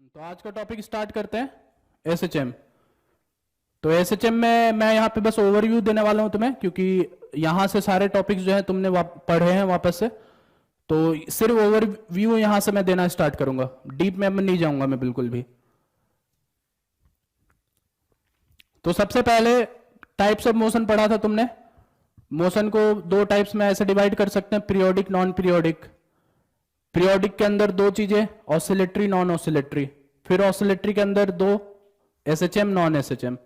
तो आज का टॉपिक स्टार्ट करते हैं एसएचएम। तो एसएचएम में मैं यहाँ पे बस ओवरव्यू देने वाला हूँ तुम्हें, क्योंकि यहाँ से सारे टॉपिक्स जो है तुमने पढ़े हैं वापस से, तो सिर्फ ओवरव्यू यहाँ से मैं देना स्टार्ट करूंगा। डीप में नहीं जाऊंगा मैं बिल्कुल भी। तो सबसे पहले टाइप्स ऑफ मोशन पढ़ा था तुमने। मोशन को दो टाइप्स में ऐसे डिवाइड कर सकते हैं, पीरियोडिक नॉन पीरियोडिक। पीरियोडिक के अंदर दो चीजें, ऑसिलेटरी नॉन ऑसिलेटरी। फिर ऑसिलेटरी के अंदर दो, एसएचएम नॉन एसएचएम।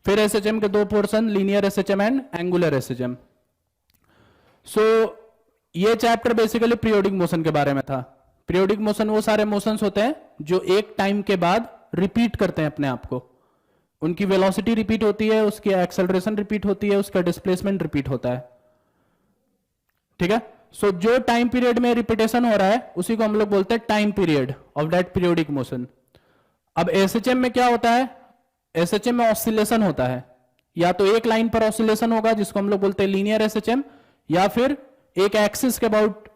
फिर एसएचएम के दो portion, linear SHM and angular SHM. So ये चैप्टर बेसिकली पीरियोडिक मोशन के बारे में था। पीरियोडिक मोशन वो सारे मोशंस होते हैं जो एक टाइम के बाद रिपीट करते हैं अपने आप को। उनकी वेलोसिटी रिपीट होती है, उसकी एक्सेलरेशन रिपीट होती है, उसका डिस्प्लेसमेंट रिपीट होता है। ठीक है। सो जो टाइम पीरियड में रिपीटेशन हो रहा है उसी को हम लोग बोलते हैं time period of that periodic motion. अब एसएचएम में क्या होता है? एसएचएम में ऑसिलेशन होता है। या तो एक लाइन पर ऑसिलेशन होगा जिसको हम लोग बोलते हैं लीनियर एसएचएम, या फिर एक एक्सिस के अबाउट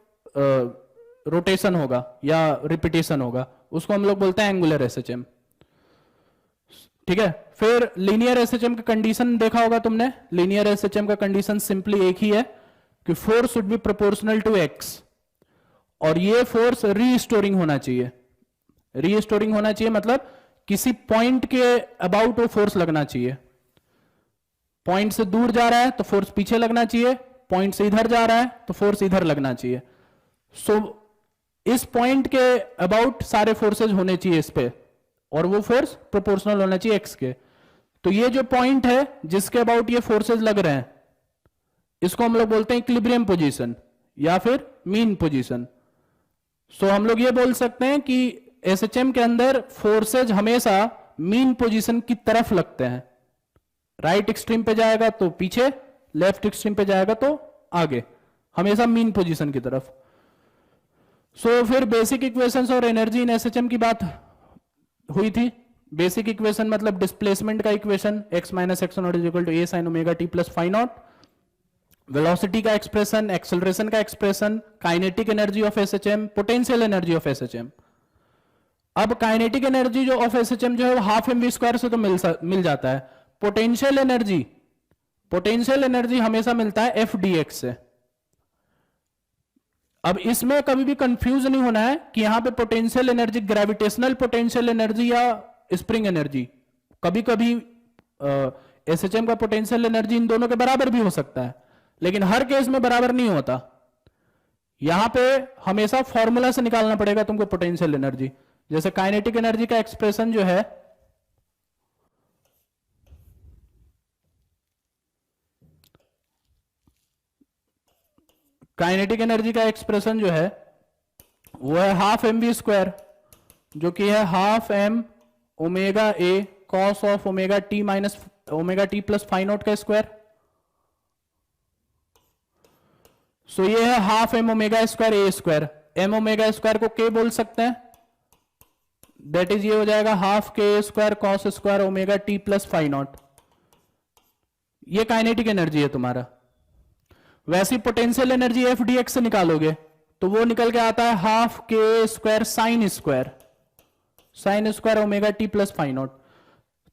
रोटेशन होगा या रिपीटेशन होगा, उसको हम लोग बोलते हैं एंगुलर एसएचएम। ठीक है। फिर लीनियर एसएचएम का कंडीशन देखा होगा तुमने। लीनियर एसएचएम का कंडीशन सिंपली एक ही है कि force should be proportional to x, और ये फोर्स रीस्टोरिंग होना चाहिए। रीस्टोरिंग होना चाहिए मतलब किसी पॉइंट के अबाउट वो फोर्स लगना चाहिए। पॉइंट से दूर जा रहा है तो फोर्स पीछे लगना चाहिए, पॉइंट से इधर जा रहा है तो फोर्स इधर लगना चाहिए। सो इस पॉइंट के अबाउट सारे फोर्सेज होने चाहिए इस पे, और वो फोर्स प्रोपोर्शनल होना चाहिए एक्स के। तो ये जो पॉइंट है जिसके अबाउट ये फोर्सेज लग रहे हैं, इसको हम लोग बोलते हैं इक्विलिब्रियम पोजीशन या फिर मीन पोजीशन। सो हम लोग ये बोल सकते हैं कि एसएचएम के अंदर फोर्सेज हमेशा मीन पोजीशन की तरफ लगते हैं। राइट एक्सट्रीम पे जाएगा तो पीछे, लेफ्ट एक्सट्रीम पे जाएगा तो आगे, हमेशा मीन पोजीशन की तरफ। सो फिर बेसिक इक्वेशंस और एनर्जी इन एसएचएम की बात हुई थी। बेसिक इक्वेशन मतलब डिस्प्लेसमेंट का equation, x minus x naught is equal to a sine omega t plus phi naught. Velocity का एक्सप्रेशन, एक्सेलरेशन का expression, kinetic energy of SHM, potential energy of SHM. अब kinetic energy जो of SHM जो है वो half M we square से तो मिल जाता है। पोटेंशियल एनर्जी हमेशा मिलता है एफ डी एक्स से। अब इसमें कभी भी कंफ्यूज नहीं होना है कि यहां पे potential energy gravitational potential energy या स्प्रिंग एनर्जी। कभी कभी एसएचएम का पोटेंशियल एनर्जी इन दोनों के बराबर भी हो सकता है, लेकिन हर केस में बराबर नहीं होता। यहां पे हमेशा फॉर्मूला से निकालना पड़ेगा तुमको पोटेंशियल एनर्जी। जैसे काइनेटिक एनर्जी का एक्सप्रेशन जो है, काइनेटिक एनर्जी का एक्सप्रेशन जो है वो है हाफ एम वी स्क्वायर, जो कि है half m omega a cos of omega t minus omega t plus phi naught का स्क्वायर। सो ये है half m omega square a square. M omega square को के बोल सकते हैं, दैट इज ये हो जाएगा हाफ के square cos square omega t plus phi naught. ये काइनेटिक एनर्जी है तुम्हारा। वैसी potential energy F D x से निकालोगे तो वो निकल के आता है हाफ के square sine square omega t plus phi naught.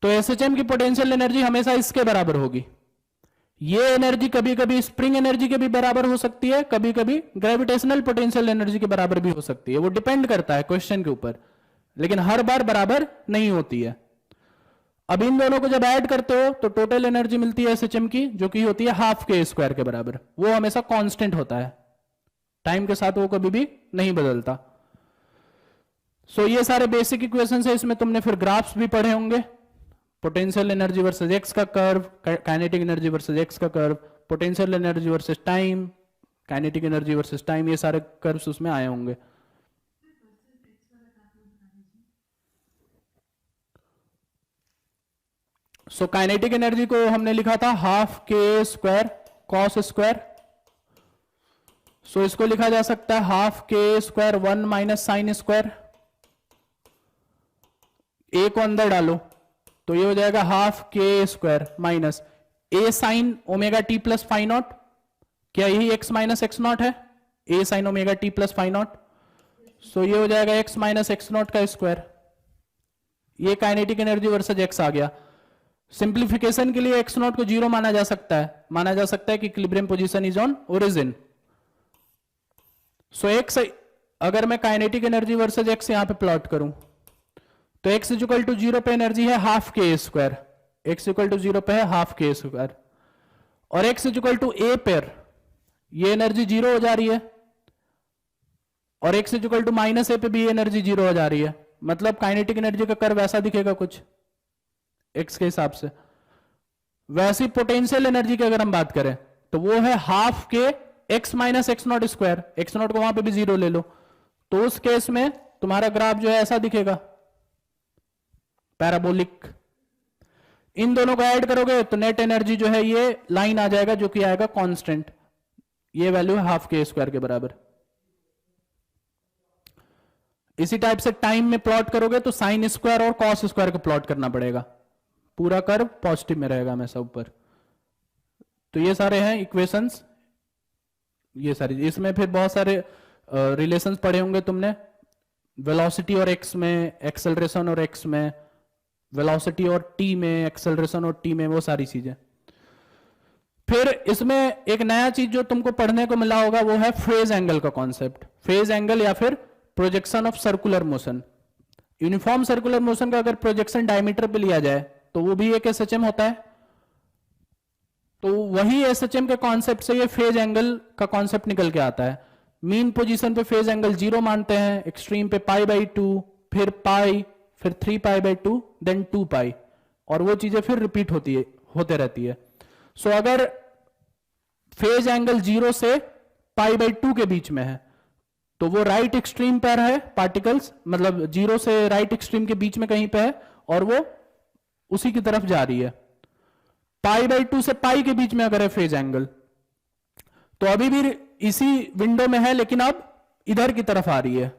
तो एसएचएम की पोटेंशियल एनर्जी हमेशा इसके बराबर होगी। ये एनर्जी कभी कभी स्प्रिंग एनर्जी के भी बराबर हो सकती है, कभी कभी ग्रेविटेशनल पोटेंशियल एनर्जी के बराबर भी हो सकती है। वो डिपेंड करता है क्वेश्चन के ऊपर, लेकिन हर बार बराबर नहीं होती है। अब इन दोनों को जब ऐड करते हो तो टोटल एनर्जी मिलती है एसएचएम की, जो कि होती है हाफ के स्क्वायर के बराबर। वो हमेशा कांस्टेंट होता है, टाइम के साथ वो कभी भी नहीं बदलता। सो ये सारे बेसिक इक्वेशंस है। इसमें तुमने फिर ग्राफ्स भी पढ़े होंगे, पोटेंशियल एनर्जी वर्सेस एक्स का curve, kinetic energy versus x का curve, potential energy versus time, kinetic energy versus time, ये सारे कर्व्स उसमें आए होंगे। सो काइनेटिक एनर्जी को हमने लिखा था हाफ के स्क्वायर कॉस स्क्वायर। सो इसको लिखा जा सकता है हाफ के square 1 minus sine square. A को अंदर डालो तो ये हो जाएगा हाफ के square minus a sine omega t plus phi naught. क्या यही एक्स माइनस एक्स नॉट है? A sine omega t plus phi naught. So ये हो जाएगा एक्स माइनस एक्स नॉट का स्क्वायर। ये काइनेटिक एनर्जी वर्सेज एक्स आ गया। सिंप्लीफिकेशन के लिए एक्स नॉट को 0 माना जा सकता है कि equilibrium position is on origin. So x, अगर मैं काइनेटिक एनर्जी वर्सेज एक्स यहां पे प्लॉट करूं तो x इक्वल टू 0 पे एनर्जी है हाफ के स्क्वायर, x इक्वल टू 0 पे है हाफ के स्क्वायर, और x इक्वल टू a पर ये एनर्जी 0 हो जा रही है, और x इक्वल टू माइनस ए पे भी एनर्जी 0 हो जा रही है। मतलब काइनेटिक एनर्जी का कर्व ऐसा दिखेगा कुछ x के हिसाब से। वैसी पोटेंशियल एनर्जी की अगर हम बात करें तो वो है हाफ के x minus x not square, x not को वहां पे भी 0 ले लो, तो उस केस में तुम्हारा ग्राफ जो है ऐसा दिखेगा, पैराबोलिक। इन दोनों को ऐड करोगे तो नेट एनर्जी जो है ये लाइन आ जाएगा जो कि आएगा कांस्टेंट, ये वैल्यू है हाफ के स्क्वायर के बराबर। इसी टाइप से टाइम में प्लॉट करोगे तो साइन स्क्वायर और कॉस स्क्वायर को प्लॉट करना पड़ेगा, पूरा कर्व पॉजिटिव में रहेगा हमेशा ऊपर। तो ये सारे हैं इक्वेशंस, ये सारी। इसमें फिर बहुत सारे रिलेशंस पढ़े होंगे तुमने, वेलोसिटी और एक्स में, एक्सेलरेशन और एक्स में, वेलोसिटी और टी में, एक्सेलरेशन और टी में, वो सारी चीजें। फिर इसमें एक नया चीज जो तुमको पढ़ने को मिला होगा वो है फेज एंगल का कॉन्सेप्ट। फेज एंगल या फिर projection of circular motion. Uniform circular motion का अगर प्रोजेक्शन डायमीटर पे लिया जाए तो वो भी एक एसएचएम होता है, तो वही एसएचएम के कॉन्सेप्ट से ये फेज एंगल का कॉन्सेप्ट निकल के आता है। मीन पोजीशन पे फेज एंगल 0 मानते हैं, एक्सट्रीम पे π/2, फिर पाई, फिर 3π/2, देन 2π, और वो चीजें फिर रिपीट होते रहती है। सो अगर फेज एंगल 0 से π/2 के बीच में है तो वो राइट एक्सट्रीम पर है पार्टिकल्स, मतलब 0 से राइट एक्सट्रीम के बीच में कहीं पे है और वो उसी की तरफ जा रही है। π/2 से पाई के बीच में अगर है फेज एंगल तो अभी भी इसी विंडो में है लेकिन अब इधर की तरफ आ रही है,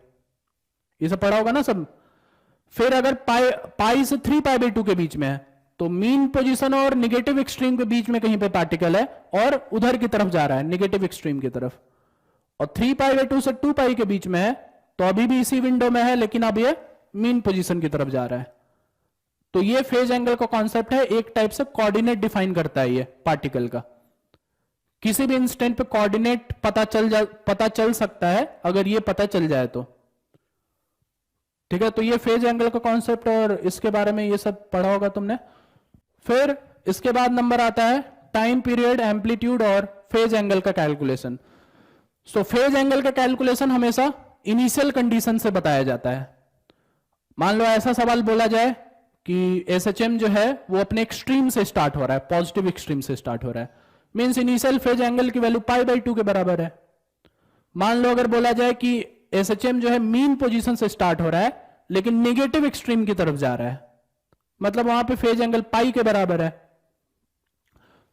ये सब पढ़ा होगा ना सब। फिर अगर पाई से 3π/2 के बीच में है तो मीन पोजीशन और निगेटिव एक्सट्रीम के बीच में कहीं पे पार्टिकल है और उधर की तरफ जा रहा है, निगेटिव एक्सट्रीम की तरफ। और 3π/2 से 2π के बीच में है तो अभी भी इसी विंडो में है लेकिन अब ये मीन पोजीशन की तरफ जा रहा है। तो ये फेज एंगल का कॉन्सेप्ट है, एक टाइप से कोऑर्डिनेट डिफाइन करता है ये पार्टिकल का। किसी भी इंस्टेंट पे कोऑर्डिनेट पता चल सकता है अगर ये पता चल जाए तो, ठीक है। तो ये फेज एंगल का कॉन्सेप्ट और इसके बारे में ये सब पढ़ा होगा तुमने। फिर इसके बाद नंबर आता है टाइम पीरियड, एम्पलीट्यूड और फेज एंगल का कैलकुलेशन। सो फेज एंगल का कैलकुलेशन हमेशा इनिशियल कंडीशन से बताया जाता है। मान लो ऐसा सवाल बोला जाए कि एसएचएम जो है वो अपने एक्सट्रीम से स्टार्ट हो रहा है, पॉजिटिव एक्सट्रीम से स्टार्ट हो रहा है, मींस इनिशियल फेज एंगल की वैल्यू π/2 के बराबर है। मान लो अगर बोला जाए कि एसएचएम जो है मीन पोजीशन से स्टार्ट हो रहा है लेकिन नेगेटिव एक्सट्रीम की तरफ जा रहा है, मतलब वहां पे फेज एंगल पाई के बराबर है।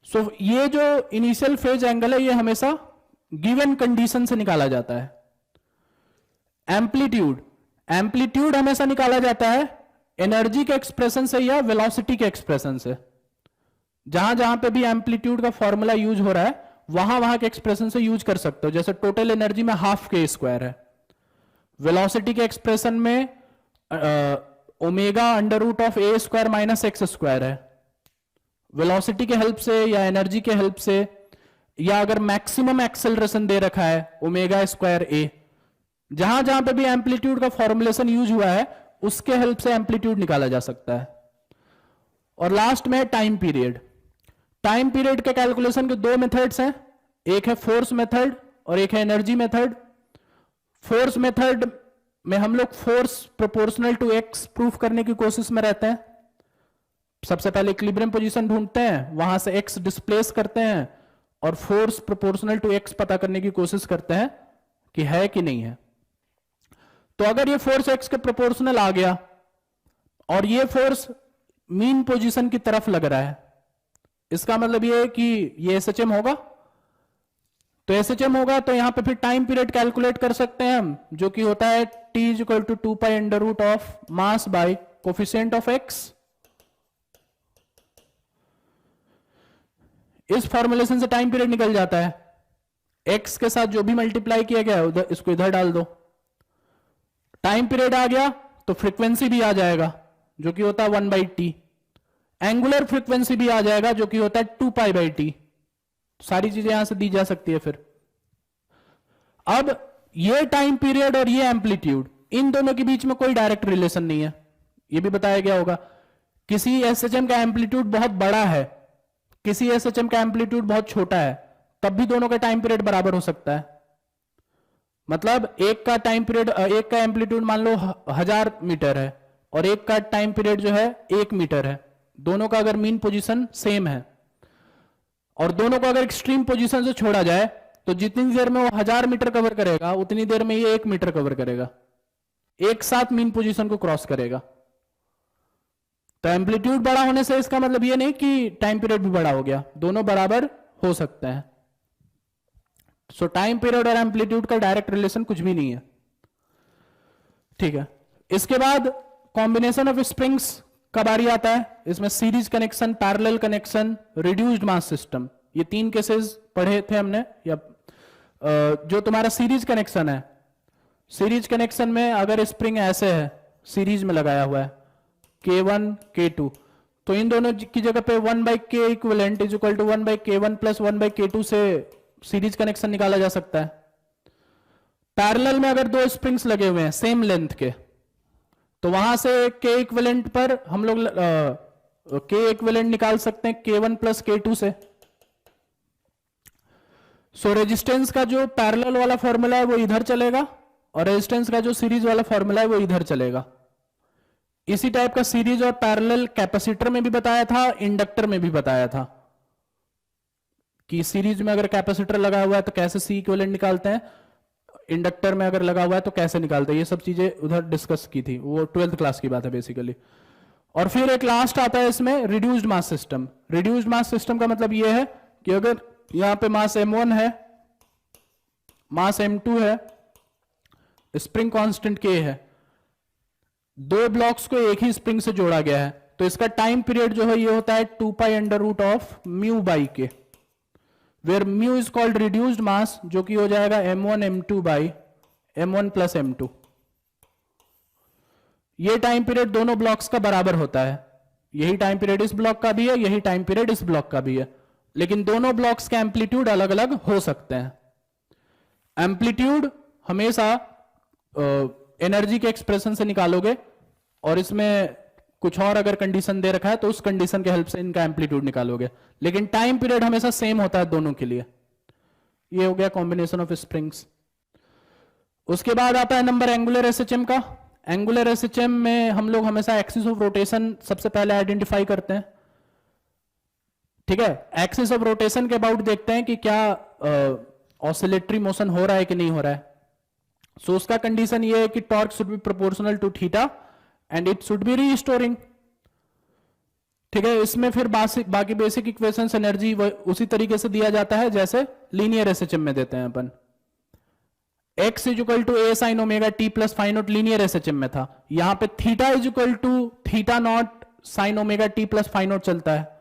सो ये जो इनिशियल फेज एंगल है ये हमेशा गिवन कंडीशन से निकाला जाता है। एम्पलीट्यूड हमेशा निकाला जाता है एनर्जी के एक्सप्रेशन से या वेलोसिटी के एक्सप्रेशन से। जहां जहां पे भी एम्पलीट्यूड का फॉर्मूला यूज हो रहा है वहां वहां के एक्सप्रेशन से यूज कर सकते हो। जैसे टोटल एनर्जी में हाफ के स्क्वायर है, वेलोसिटी के एक्सप्रेशन में ओमेगा √(a² - x² है। वेलोसिटी के हेल्प से या एनर्जी के हेल्प से, या अगर मैक्सिमम एक्सेलरेशन दे रखा है ω²a, जहां जहां पे भी एम्पलीट्यूड का फॉर्मुलेशन यूज हुआ है उसके हेल्प से एम्पलीट्यूड निकाला जा सकता है। और लास्ट में टाइम पीरियड। टाइम पीरियड के कैलकुलेशन के दो मेथड्स हैं, एक है फोर्स मेथड और एक है एनर्जी मेथड। फोर्स मेथड में हम लोग force proportional to x proof करने की कोशिश में रहते हैं। सबसे पहले इक्विलिब्रियम पोजीशन ढूंढते हैं, वहां से एक्स डिस्प्लेस करते हैं और फोर्स प्रोपोर्शनल टू एक्स पता करने की कोशिश करते हैं कि है कि नहीं है। तो अगर ये फोर्स एक्स के प्रोपोर्शनल आ गया और ये फोर्स मीन पोजीशन की तरफ लग रहा है, इसका मतलब ये है कि ये एसएचएम होगा। तो एसएचएम होगा तो यहां पे फिर टाइम पीरियड कैलकुलेट कर सकते हैं हम, जो कि होता है t = 2π (mass by coefficient of x). इस फॉर्मुलेशन से टाइम पीरियड निकल जाता है। x के साथ जो भी मल्टीप्लाई किया गया है इसको इधर डाल दो, टाइम पीरियड आ गया तो फ्रीक्वेंसी भी आ जाएगा। जो कि होता है 1/t। एंगुलर फ्रीक्वेंसी भी आ जाएगा जो कि होता है 2π/t। सारी चीजें यहां से दी जा सकती है। फिर अब ये टाइम पीरियड और ये एम्पलीट्यूड, इन दोनों के बीच में कोई डायरेक्ट रिलेशन नहीं है, ये भी बताया गया होगा। किसी एसएचएम का एम्पलीट्यूड बहुत बड़ा है, किसी एसएचएम का एम्पलीट्यूड बहुत छोटा है, तब भी दोनों का टाइम पीरियड बराबर हो सकता है। मतलब एक का टाइम पीरियड, एक का एम्पलीट्यूड मान लो 1000 मीटर है और एक का टाइम पीरियड जो है 1 मीटर है। दोनों का अगर मीन पोजीशन सेम है और दोनों को अगर एक्सट्रीम पोजीशन से छोड़ा जाए तो जितनी देर में वो 1000 मीटर कवर करेगा उतनी देर में ये 1 मीटर कवर करेगा, एक साथ मीन पोजीशन को क्रॉस करेगा। तो एम्पलीट्यूड बड़ा होने से इसका मतलब ये नहीं कि टाइम पीरियड भी बड़ा हो गया, दोनों बराबर हो सकते हैं। सो टाइम पीरियड और एम्पलीट्यूड का डायरेक्ट रिलेशन कुछ भी नहीं है, ठीक है। इसके बाद कॉम्बिनेशन ऑफ स्प्रिंग्स का बारी आता है। इसमें series connection, parallel connection, reduced mass system, ये 3 केसेस पढ़े थे हमने। या जो तुम्हारा सीरीज कनेक्शन है, सीरीज कनेक्शन में अगर स्प्रिंग ऐसे है, सीरीज में लगाया हुआ है K1 K2, तो इन दोनों की जगह पे 1/k equivalent is equal to 1/k1 plus 1/k2 से सीरीज कनेक्शन निकाला जा सकता है। पैरेलल में अगर 2 स्प्रिंग्स लगे हुए हैं सेम लेंथ के, तो वहां से k इक्विवेलेंट पर हम लोग k इक्विवेलेंट निकाल सकते हैं K1 प्लस K2 से। सो रेजिस्टेंस का जो पैरेलल वाला फॉर्मूला है वो इधर चलेगा और रेजिस्टेंस का जो सीरीज वाला फॉर्मूला है वो इधर चलेगा। इसी टाइप का सीरीज और पैरेलल कैपेसिटर में भी बताया था, इंडक्टर में भी बताया था कि सीरीज में अगर कैपेसिटर लगा हुआ है तो कैसे C इक्विवेलेंट निकालते हैं, इंडक्टर में अगर लगा हुआ है तो कैसे निकालते हैं। ये सब चीजें उधर डिस्कस की थी, वो 12th क्लास की बात है बेसिकली। और फिर एक लास्ट आता है इसमें reduced mass system. Reduced mass system का मतलब ये है कि अगर यहां पे मास m1 है, मास m2 है, स्प्रिंग कांस्टेंट k है, 2 ब्लॉक्स को एक ही स्प्रिंग से जोड़ा गया है, तो इसका टाइम पीरियड जो है ये होता है 2π√μ/k, where mu is called reduced mass, जो कि हो जाएगा m1 m2 by m1 plus m2। ये टाइम पीरियड दोनों ब्लॉक्स का बराबर होता है। यही टाइम पीरियड इस ब्लॉक का भी है, यही टाइम पीरियड इस ब्लॉक का भी है, लेकिन दोनों ब्लॉक्स के एम्पलीट्यूड अलग अलग हो सकते हैं। एम्पलीट्यूड हमेशा एनर्जी के एक्सप्रेशन से निकालोगे और इसमें कुछ और अगर कंडीशन दे रखा है तो उस कंडीशन के हेल्प से इनका एम्पलीट्यूड निकालोगे, लेकिन टाइम पीरियड हमेशा सेम होता है दोनों के लिए। ये हो गया कॉम्बिनेशन ऑफ स्प्रिंग्स। उसके बाद आता है नंबर एंगुलर एसएचएम का। एंगुलर एसएचएम में हम लोग हमेशा एक्सिस ऑफ रोटेशन सबसे पहले आइडेंटिफाई करते हैं, ठीक है। एक्सिस ऑफ रोटेशन के अबाउट देखते हैं कि क्या ऑसिलेटरी मोशन हो रहा है कि नहीं हो रहा है। सो उसका कंडीशन ये है कि torque should be proportional to theta and it should be restoring, ठीक है। इसमें फिर बाकी बेसिक इक्वेशंस एनर्जी उसी तरीके से दिया जाता है जैसे लीनियर एसएचएम में देते हैं अपन। x is equal to a sin omega t plus phi naught linear SHM में था, यहां पे theta is equal to theta naught sine omega t plus phi naught चलता है।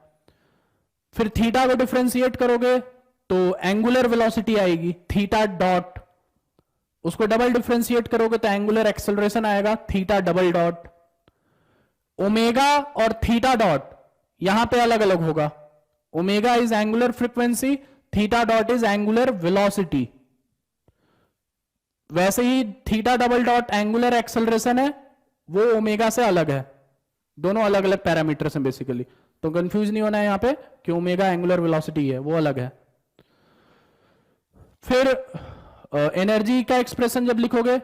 फिर थीटा को डिफरेंशिएट करोगे तो एंगुलर वेलोसिटी आएगी थीटा डॉट, उसको डबल डिफरेंशिएट करोगे तो एंगुलर एक्सेलरेशन आएगा थीटा डबल डॉट। ओमेगा और थीटा डॉट यहां पे अलग अलग होगा, omega is angular frequency, theta dot is angular velocity. वैसे ही theta double dot angular acceleration है, वो ओमेगा से अलग है, दोनों अलग अलग पैरामीटर्स हैं बेसिकली, तो कंफ्यूज नहीं होना है यहां पे कि ओमेगा एंगुलर वेलोसिटी है, वो अलग है। फिर एनर्जी का एक्सप्रेशन जब लिखोगे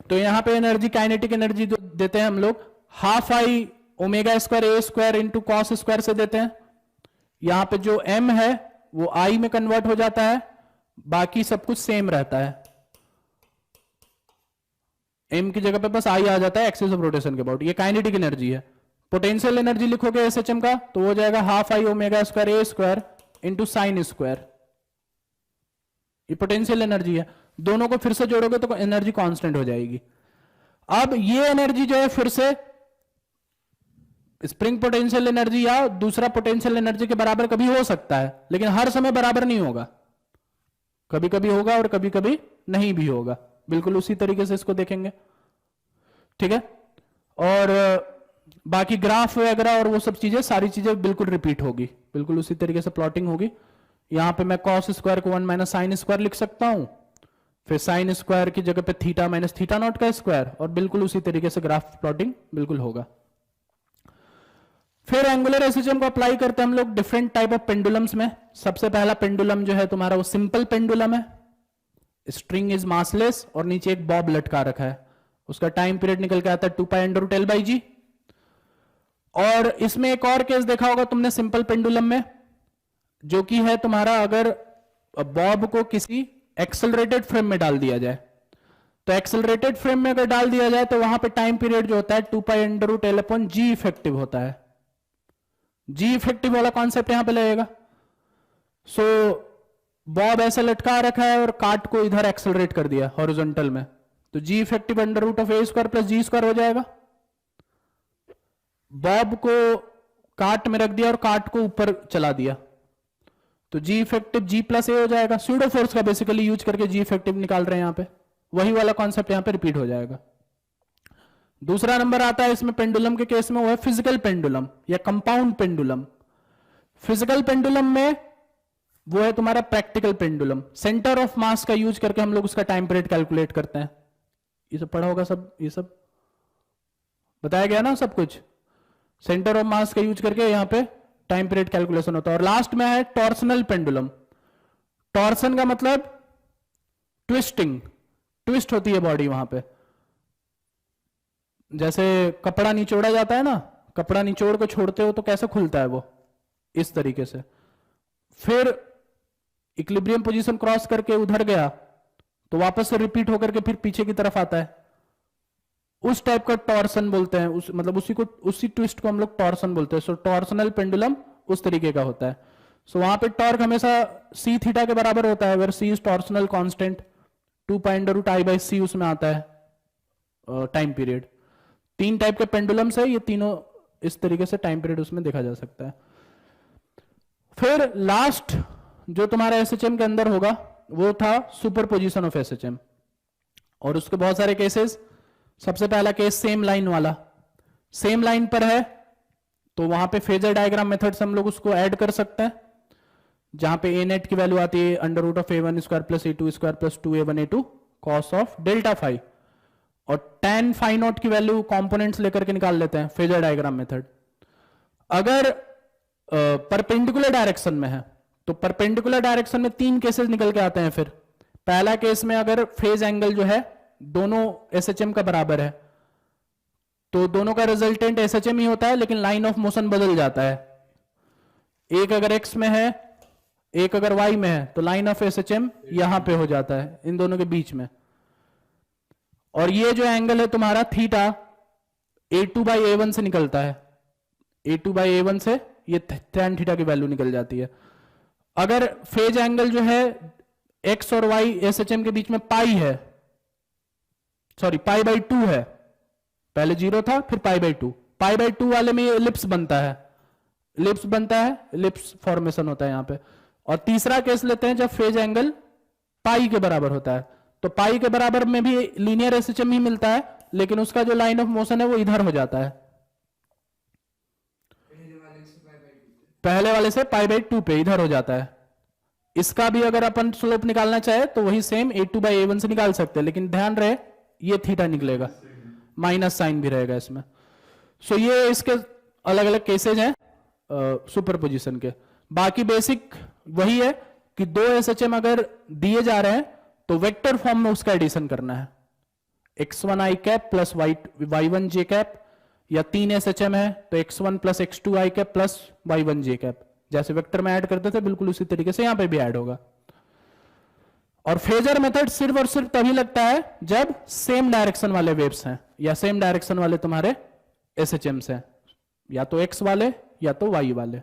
तो यहां पे एनर्जी काइनेटिक एनर्जी देते हैं हम लोग half I omega square a square into cos square से देते हैं। यहां पे जो m है वो I में कन्वर्ट हो जाता है, बाकी सब कुछ सेम रहता है। m की जगह पे बस I आ जाता है एक्सिस ऑफ रोटेशन के अबाउट। ये काइनेटिक एनर्जी है। पोटेंशियल एनर्जी लिखोगे एसएचएम का तो हो जाएगा half I omega square a square into sine square, ये पोटेंशियल एनर्जी है। दोनों को फिर से जोड़ोगे तो एनर्जी कांस्टेंट हो जाएगी। अब ये एनर्जी जो है फिर से स्प्रिंग पोटेंशियल एनर्जी या दूसरा पोटेंशियल एनर्जी के बराबर कभी हो सकता है, लेकिन हर समय बराबर नहीं होगा, कभी कभी होगा और कभी कभी नहीं भी होगा। बिल्कुल उसी तरीके से इसको देखेंगे, ठीक है। और बाकी ग्राफ वगैरह और वो सब चीजें, सारी चीजें बिल्कुल रिपीट होगी, बिल्कुल उसी तरीके से प्लॉटिंग होगी। यहां पे मैं कॉस स्क्वायर को 1 माइनस साइन स्क्वायर लिख सकता हूं, फिर साइन स्क्वायर की जगह पे थीटा माइनस थीटा नॉट का स्क्वायर, और बिल्कुल उसी तरीके से ग्राफ प्लॉटिंग बिल्कुल होगा। फिर एंगुलर एसएचएम को अप्लाई करते हैं हम लोग डिफरेंट टाइप ऑफ पेंडुलम्स में। सबसे पहला पेंडुलम जो है तुम्हारा वो सिंपल पेंडुलम है, स्ट्रिंग इज मासलेस और नीचे एक बॉब लटका रखा है, उसका टाइम पीरियड निकल के आता है 2 pi under root l by g. और इसमें एक और केस देखा होगा तुमने सिंपल पेंडुलम में, जो कि है तुम्हारा अगर बॉब को किसी एक्सेलरेटेड फ्रेम में डाल दिया जाए, तो एक्सेलरेटेड फ्रेम में अगर डाल दिया जाए तो वहां पे टाइम पीरियड जो होता है 2 pi under root l upon g effective होता है। जी इफेक्टिव वाला कॉन्सेप्ट यहां पे लगेगा। सो बॉब ऐसा लटका रखा है और काट को इधर एक्सेलरेट कर दिया हॉरिजॉन्टल में, तो g effective under root of a square plus g square हो जाएगा। बॉब को काट में रख दिया और काट को ऊपर चला दिया, तो जी इफेक्टिव जी प्लस ए हो जाएगा। स्यूडो फोर्स का बेसिकली यूज करके जी इफेक्टिव निकाल रहे हैं यहां पे, वही वाला कॉन्सेप्ट यहां पे रिपीट हो जाएगा। दूसरा नंबर आता है इसमें पेंडुलम के केस में, वो है फिजिकल पेंडुलम या कंपाउंड पेंडुलम। फिजिकल पेंडुलम में वो है तुम्हारा practical pendulum, centre of mass का यूज करके हम लोग उसका टाइम पीरियड कैलकुलेट करते हैं। ये सब पढ़ा होगा, सब ये सब बताया गया ना, सब कुछ सेंटर ऑफ मास का यूज करके यहां पे टाइम पीरियड कैलकुलेशन होता है। और लास्ट में है टॉर्सनल पेंडुलम। टॉर्सन का मतलब ट्विस्टिंग, ट्विस्ट होती है बॉडी वहां पे, जैसे कपड़ा निचोड़ा जाता है ना, कपड़ा निचोड़ को छोड़ते हो तो कैसे खुलता है वो, इस तरीके से। फिर इक्विलिब्रियम पोजीशन क्रॉस करके उधर गया तो वापस से रिपीट होकर के फिर पीछे की तरफ आता है, उस टाइप का टॉर्सन बोलते हैं, उस मतलब उसी ट्विस्ट को हम लोग टॉर्सन बोलते हैं। सो टॉर्सनल पेंडुलम उस तरीके का होता है। सो वहां पे टॉर्क हमेशा सी थीटा के बराबर होता है, अगर c is torsional constant, 2 pi under root I by c उसमें आता है टाइम पीरियड। 3 टाइप के पेंडुलम्स है, ये तीनों इस तरीके से टाइम पीरियड उसमें देखा जा सकता है। फिर लास्ट जो तुम्हारा एसएचएम के अंदर होगा वो था सुपरपोजिशन ऑफ एसएचएम, और उसके बहुत सारे केसेस। सबसे पहला केस सेम लाइन वाला, सेम लाइन पर है तो वहां पे फेजर डायग्राम मेथड से हम लोग उसको ऐड कर सकते हैं, जहां पे ए नेट की वैल्यू आती है under root of a one square plus a two square plus 2a1 a2 cos of delta phi, और tan फाई नॉट की वैल्यू कंपोनेंट्स लेकर के निकाल लेते हैं फेजर डायग्राम मेथड। अगर परपेंडिकुलर डायरेक्शन में है तो परपेंडिकुलर डायरेक्शन में 3 केसेस निकल के आते हैं। फिर पहला केस में अगर फेज एंगल जो है दोनों एसएचएम का बराबर है तो दोनों का रिजल्टेंट एसएचएम ही होता है, लेकिन लाइन ऑफ मोशन बदल जाता है। एक अगर एक्स में है, एक अगर वाई में है, तो लाइन ऑफ एसएचएम यहां पे हो जाता है इन दोनों के बीच में। और ये जो एंगल है तुम्हारा थीटा a2 बाई a1 से निकलता है, a2 बाई a1 से ये tan थीटा की वैल्यू निकल जाती है। अगर फेज एंगल जो है x और y एसएचएम के बीच में पाई है, सॉरी पाई बाई 2 है, पहले 0 था फिर पाई बाई 2, पाई बाई 2 वाले में ये इलिप्स बनता है, इलिप्स बनता है, इलिप्स फॉर्मेशन होता है यहां पे। और तीसरा केस लेते हैं जब फेज एंगल पाई के बराबर होता है, तो पाई के बराबर में भी लीनियर एसएचएम ही मिलता है, लेकिन उसका जो लाइन ऑफ मोशन है वो इधर हो जाता है, पहले वाले से पाई बाई 2 पे इधर हो जाता है। इसका भी अगर अपन स्लोप निकालना चाहे तो वही सेम a2 बाई a1 से निकाल सकते हैं, लेकिन ध्यान रहे ये थीटा निकलेगा, माइनस साइन भी रहेगा इसमें। सो ये इसके अलग अलग केसेज हैं सुपरपोजिशन के। बाकी बेसिक वही है कि 2 एसएचएम अगर दिए जा रहे हैं तो वेक्टर फॉर्म में उसका एडिशन करना है, x1 i cap plus y1 j cap, या 3 एसएचएम है तो x1 plus x2 i cap plus y1 j cap, जैसे वेक्टर में ऐड करते थे बिल्कुल उसी तरीके से यहां पे भी ऐड होगा। और फेजर मेथड सिर्फ और सिर्फ तभी लगता है जब सेम डायरेक्शन वाले वेव्स हैं या सेम डायरेक्शन वाले तुम्हारे एसएचएम्स हैं, या तो x वाले या तो y वाले।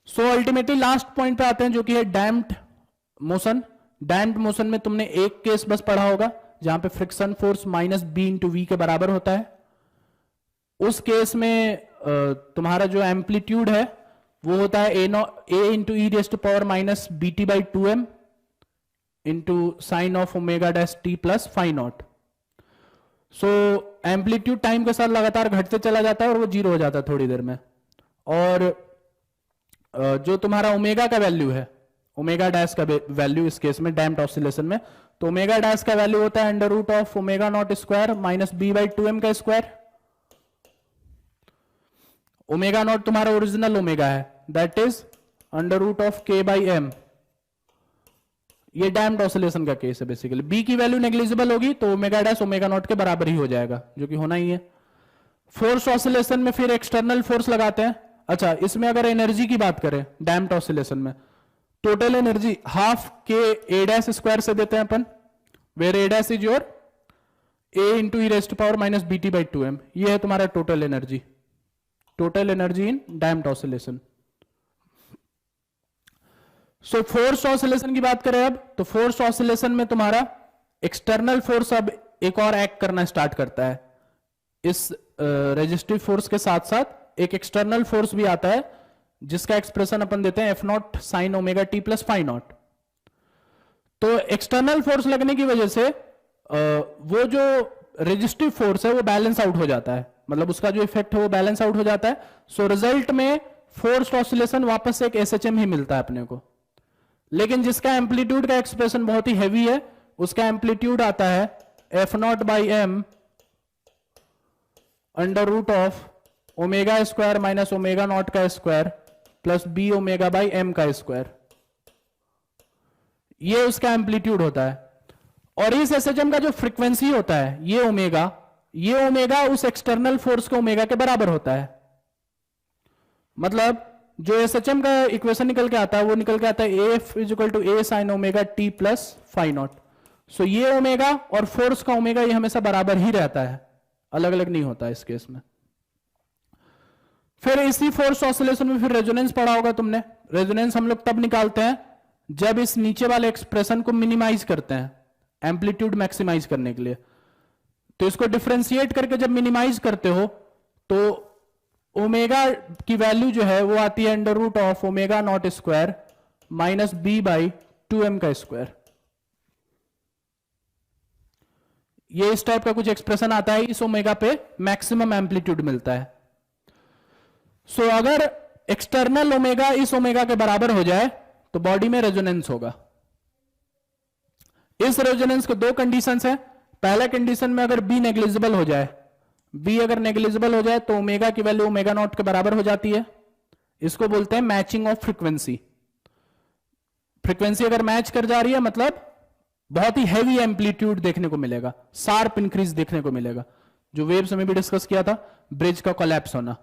सो अल्टीमेटली लास्ट पॉइंट पे आते हैं जो कि है डैम्प्ड मोशन। डैम्प्ड मोशन में तुमने एक केस बस पढ़ा होगा जहां पे friction force minus b into v के बराबर होता है। उस केस में तुम्हारा जो एम्पलीट्यूड है वो होता है a into e raise to power minus b t by 2m into sine of omega dash t plus phi naught. So amplitude time के साथ लगातार घटते चला जाता है और वो जीरो हो जाता है थोड़ी देर में। और जो तुम्हारा ओमेगा का वैल्यू है, ओमेगा डैश का वैल्यू इस केस में डैम्प्ड ऑसिलेशन में, तो ओमेगा डैश का वैल्यू होता है under root of omega naught square minus b by 2m का स्क्वायर। ओमेगा नॉट तुम्हारा ओरिजिनल ओमेगा है, that is under root of k by m। ये डैम्प्ड ऑसिलेशन का केस है बेसिकली। बी की वैल्यू नेग्लिजिबल होगी तो ओमेगा डैश ओमेगा नॉट के बराबर ही हो जाएगा, जो कि होना ही है। फोर्स ऑसिलेशन में फिर एक्सटर्नल फोर्स लगाते हैं। अच्छा, इसमें अगर एनर्जी की बात करें डैम्प्ड ऑसिलेशन में, टोटल एनर्जी हाफ के ए डैश स्क्वायर से देते हैं अपन, where a dash is your a into e raised power minus b t by 2m। ये है तुम्हारा total energy, total energy in damped oscillation. So force oscillation की बात करें अब, तो फोर्स ऑसिलेशन में तुम्हारा एक्सटर्नल फोर्स अब एक और एक्ट करना स्टार्ट करता है। इस रेजिस्टिव फोर्स के साथ साथ एक एक्सटर्नल फोर्स भी आता है, जिसका एक्सप्रेशन अपन देते हैं F naught sine omega t plus phi naught. तो एक्सटर्नल फोर्स लगने की वजह से वो जो रेजिस्टिव फोर्स है वो बैलेंस आउट हो जाता है, मतलब उसका जो इफेक्ट है वो बैलेंस आउट हो जाता है। सो रिजल्ट में फोर्स्ड ऑसिलेशन वापस से एक एसएचएम ही मिलता है अपने को। लेकिन जिसका एम्पलीट्यूड का एक्सप्रेशन बहुत ही हैवी है, उसका एम्पलीट्यूड आता है f naught by m under root of omega square minus omega naught का square plus b omega by m का स्क्वायर। ये उसका एम्पलीट्यूड होता है। और इस एसएचएम का जो फ्रीक्वेंसी होता है ये ओमेगा उस एक्सटर्नल फोर्स के ओमेगा के बराबर होता है। मतलब जो एसएचएम का इक्वेशन निकल के आता है वो निकल के आता है f is equal to a sine omega t plus phi naught. So ये ओमेगा और फोर्स का ओमेगा ये हमेशा बराबर ही रहता है, अलग अलग नहीं होता इस केस में। फिर इसी फोर्स ऑसिलेशन में फिर रेजोनेंस पढ़ा होगा तुमने। रेजोनेंस हम लोग तब निकालते हैं जब इस नीचे वाले एक्सप्रेशन को मिनिमाइज करते हैं एम्पलीट्यूड मैक्सिमाइज करने के लिए। तो इसको डिफरेंशिएट करके जब मिनिमाइज करते हो तो ओमेगा की वैल्यू जो है वो आती है under root of omega naught square minus b by 2m का स्क्वायर। ये इस टाइप का कुछ एक्सप्रेशन आता है, इस ओमेगा पे मैक्सिमम एम्पलीट्यूड मिलता है। सो अगर एक्सटर्नल ओमेगा इस ओमेगा के बराबर हो जाए तो बॉडी में रेजोनेंस होगा। इस रेजोनेंस के दो कंडीशंस हैं। पहला कंडीशन में अगर बी नेग्लिजिबल हो जाए, बी अगर नेग्लिजिबल हो जाए तो ओमेगा की वैल्यू ओमेगा नॉट के बराबर हो जाती है। इसको बोलते हैं मैचिंग ऑफ फ्रीक्वेंसी। फ्रीक्वेंसी अगर मैच कर जा रही है मतलब बहुत ही हैवी एम्पलीट्यूड देखने को मिलेगा, शार्प इंक्रीज देखने को मिलेगा, जो वेव्स में भी डिस्कस किया था, ब्रिज का कोलैप्स होना।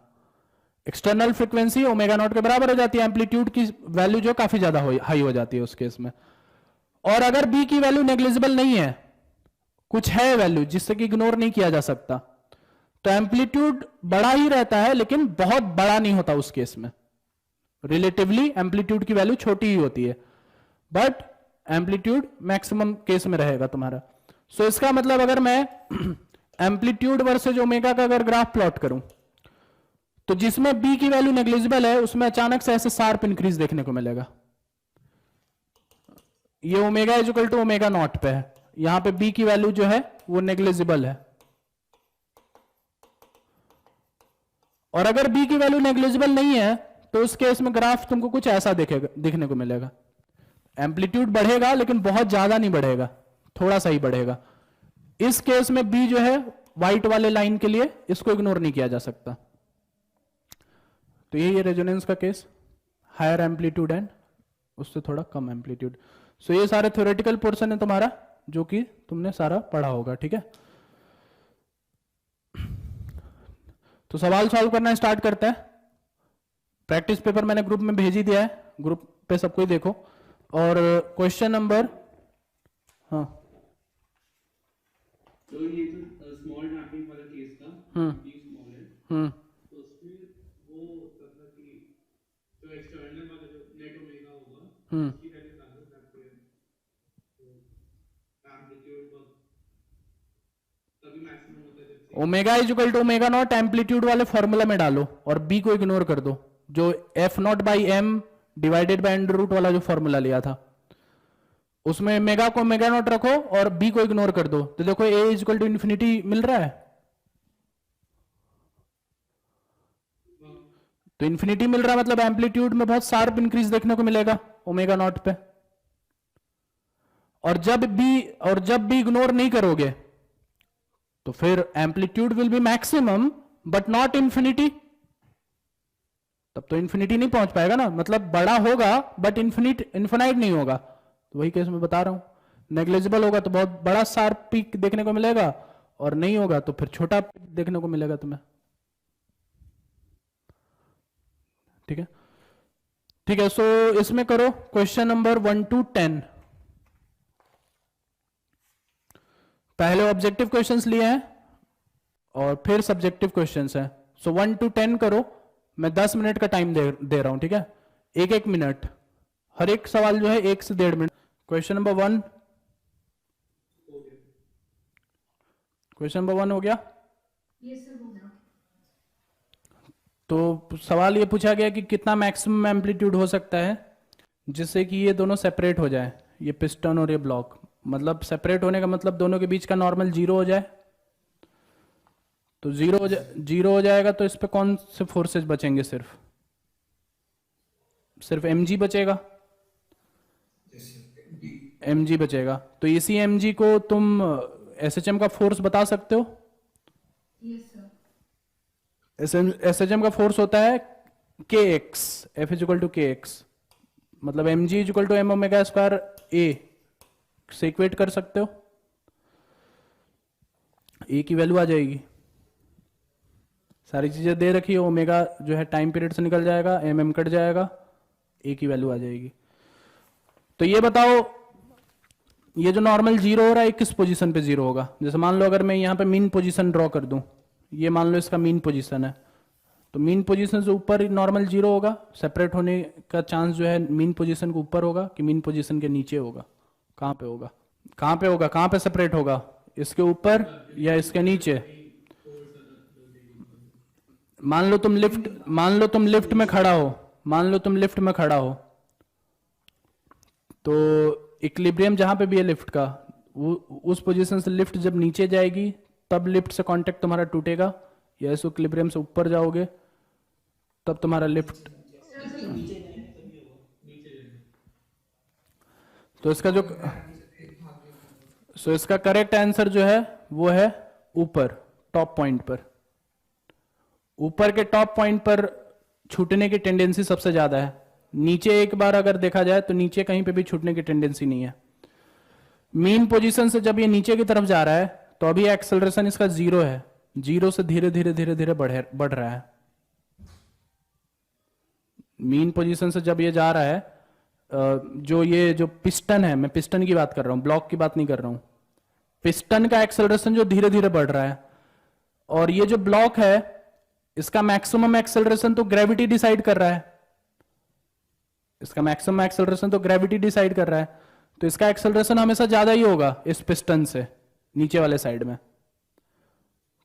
एक्सटर्नल फ्रीक्वेंसी ओमेगा नॉट के बराबर हो जाती है, एम्पलीट्यूड की वैल्यू जो काफी ज्यादा हाई हो जाती है उस केस में। और अगर बी की वैल्यू नेग्लिजिबल नहीं है, कुछ है वैल्यू जिससे कि इग्नोर नहीं किया जा सकता, तो एम्पलीट्यूड बड़ा ही रहता है लेकिन बहुत बड़ा नहीं होता उस केस में। रिलेटिवली एम्पलीट्यूड की वैल्यू छोटी ही होती है, बट एम्पलीट्यूड मैक्सिमम केस में रहेगा तुम्हारा। सो इसका मतलब अगर मैं एम्पलीट्यूड वर्सेज ओमेगा का अगर ग्राफ प्लॉट करूं तो जिसमें बी की वैल्यू नेग्लिजिबल है उसमें अचानक से ऐसे शार्प इंक्रीज देखने को मिलेगा। ये omega is equal to omega naught पे है, यहां पे बी की वैल्यू जो है वो नेग्लिजिबल है। और अगर बी की वैल्यू नेग्लिजिबल नहीं है तो उस केस में ग्राफ तुमको कुछ ऐसा दिखने को मिलेगा। एम्पलीट्यूड बढ़ेगा लेकिन बहुत ज्यादा नहीं बढ़ेगा, थोड़ा सा ही बढ़ेगा। इस केस में बी जो है व्हाइट वाले लाइन के लिए इसको इग्नोर नहीं किया जा सकता। तो ये रेजोनेंस का केस, हायर एम्पलीट्यूड एंड उससे थोड़ा कम एम्पलीट्यूड। सो ये सारे थ्योरेटिकल पोर्शन है तुम्हारा जो कि तुमने सारा पढ़ा होगा, ठीक है। तो सवाल सॉल्व करना स्टार्ट करते हैं। प्रैक्टिस पेपर मैंने ग्रुप में भेज ही दिया है, ग्रुप पे सबको ही देखो। और क्वेश्चन नंबर, हाँ तो ये तो स्मॉल डैम्पिंग वाला केस था, बी स्मॉल है, तो उसमें वो होता था कि जो एक्सटर्नल वाला जो नेट ओमेगा होगा उसकी वैल्यू निकालो, ताकि एम्पलीट्यूड तभी मैक्सिमम होता है जब omega is equal to omega naught amplitude वाले फॉर्मूला में डालो और बी को इग्नोर कर दो, जो F naught by m divided by under root वाला जो फॉर्मूला लिया था। उसमें मेगा को मेगा नॉट रखो और बी को इग्नोर कर दो, तो देखो ए इज इक्वल टू इन्फिनिटी मिल रहा है। तो इन्फिनिटी मिल रहा है मतलब एम्पलीट्यूड में बहुत शार्प इंक्रीज देखने को मिलेगा ओमेगा नॉट पे। और जब भी इग्नोर नहीं करोगे तो फिर amplitude will be maximum but not infinity. तब तो इन्फिनिटी नहीं पहुंच पाएगा ना, मतलब बड़ा होगा बट इन्फिनाइट नहीं होगा। तो वही केस मैं बता रहा हूं, नेग्लिजिबल होगा तो बहुत बड़ा शार्प पीक देखने को मिलेगा, और नहीं होगा तो फिर छोटा पीक देखने को मिलेगा तुम्हें। ठीक है, ठीक है। सो इसमें करो क्वेश्चन नंबर 1 to 10। पहले ऑब्जेक्टिव क्वेश्चंस लिए हैं और फिर सब्जेक्टिव क्वेश्चंस हैं। सो 1 to 10 करो, मैं 10 मिनट का टाइम दे रहा हूं, ठीक है, एक एक मिनट, हर एक सवाल जो है 1 से 1.5 minute. Question number 1, question number 1 हो गया। यस सर, हो गया। तो सवाल ये पूछा गया कि कितना मैक्सिमम एम्पलीट्यूड हो सकता है जिससे कि ये दोनों सेपरेट हो जाए, ये पिस्टन और ये ब्लॉक। मतलब सेपरेट होने का मतलब दोनों के बीच का नॉर्मल 0 हो जाए। तो 0 हो जाएगा तो इस पे कौन से फोर्सेस बचेंगे? सिर्फ mg बचेगा, mg बचेगा। तो इसी mg को तुम SHM का फोर्स बता सकते हो। Yes sir. SHM का फोर्स होता है kx, F is equal to kx, मतलब mg is equal to m omega square a से इक्वेट कर सकते हो। a की वैल्यू आ जाएगी, सारी चीजें दे रखी है, ओमेगा जो है टाइम पीरियड से निकल जाएगा, mm कट जाएगा, a की वैल्यू आ जाएगी। तो ये बताओ ये जो नॉर्मल 0 हो रहा है किस पोजीशन पे 0 होगा? जैसे मान लो अगर मैं यहाँ पे मीन पोजीशन ड्रॉ कर दूं, ये मान लो इसका मीन पोजीशन है, तो मीन पोजीशन से ऊपर नॉर्मल 0 होगा। सेपरेट होने का चांस जो है मीन पोजीशन के ऊपर होगा कि मीन पोजीशन के नीचे होगा? कहाँ पे होगा? कहाँ पे होगा? कहाँ पे सेपरेट होगा? इसके ऊपर या इसके नीचे? मान लो तुम लिफ्ट में खड़ा हो, तो इक्विलिब्रियम जहां पे भी है लिफ्ट का, उस पोजीशन से लिफ्ट जब नीचे जाएगी तब लिफ्ट से कांटेक्ट तुम्हारा टूटेगा, या इस इक्विलिब्रियम से ऊपर जाओगे तब तुम्हारा लिफ्ट। तो इसका करेक्ट आंसर जो है वो है ऊपर, टॉप पॉइंट पर। ऊपर के टॉप पॉइंट पर छूटने की टेंडेंसी सबसे ज्यादा है। नीचे एक बार अगर देखा जाए तो नीचे कहीं पे भी छूटने की टेंडेंसी नहीं है। मीन पोजीशन से जब ये नीचे की तरफ जा रहा है तो अभी एक्सेलरेशन इसका 0 है, 0 से धीरे धीरे बढ़ रहा है। मीन पोजीशन से जब ये जा रहा है, जो पिस्टन है, मैं पिस्टन की बात कर रहा हूं, ब्लॉक की बात नहीं कर रहा हूं। पिस्टन का एक्सेलरेशन जो धीरे धीरे बढ़ रहा है, और ये जो ब्लॉक है इसका मैक्सिमम एक्सेलरेशन तो ग्रेविटी डिसाइड कर रहा है। इसका मैक्सिमम एक्सेलरेशन तो ग्रेविटी डिसाइड कर रहा है, तो इसका एक्सेलरेशन हमेशा ज्यादा ही होगा इस पिस्टन से नीचे वाले साइड में।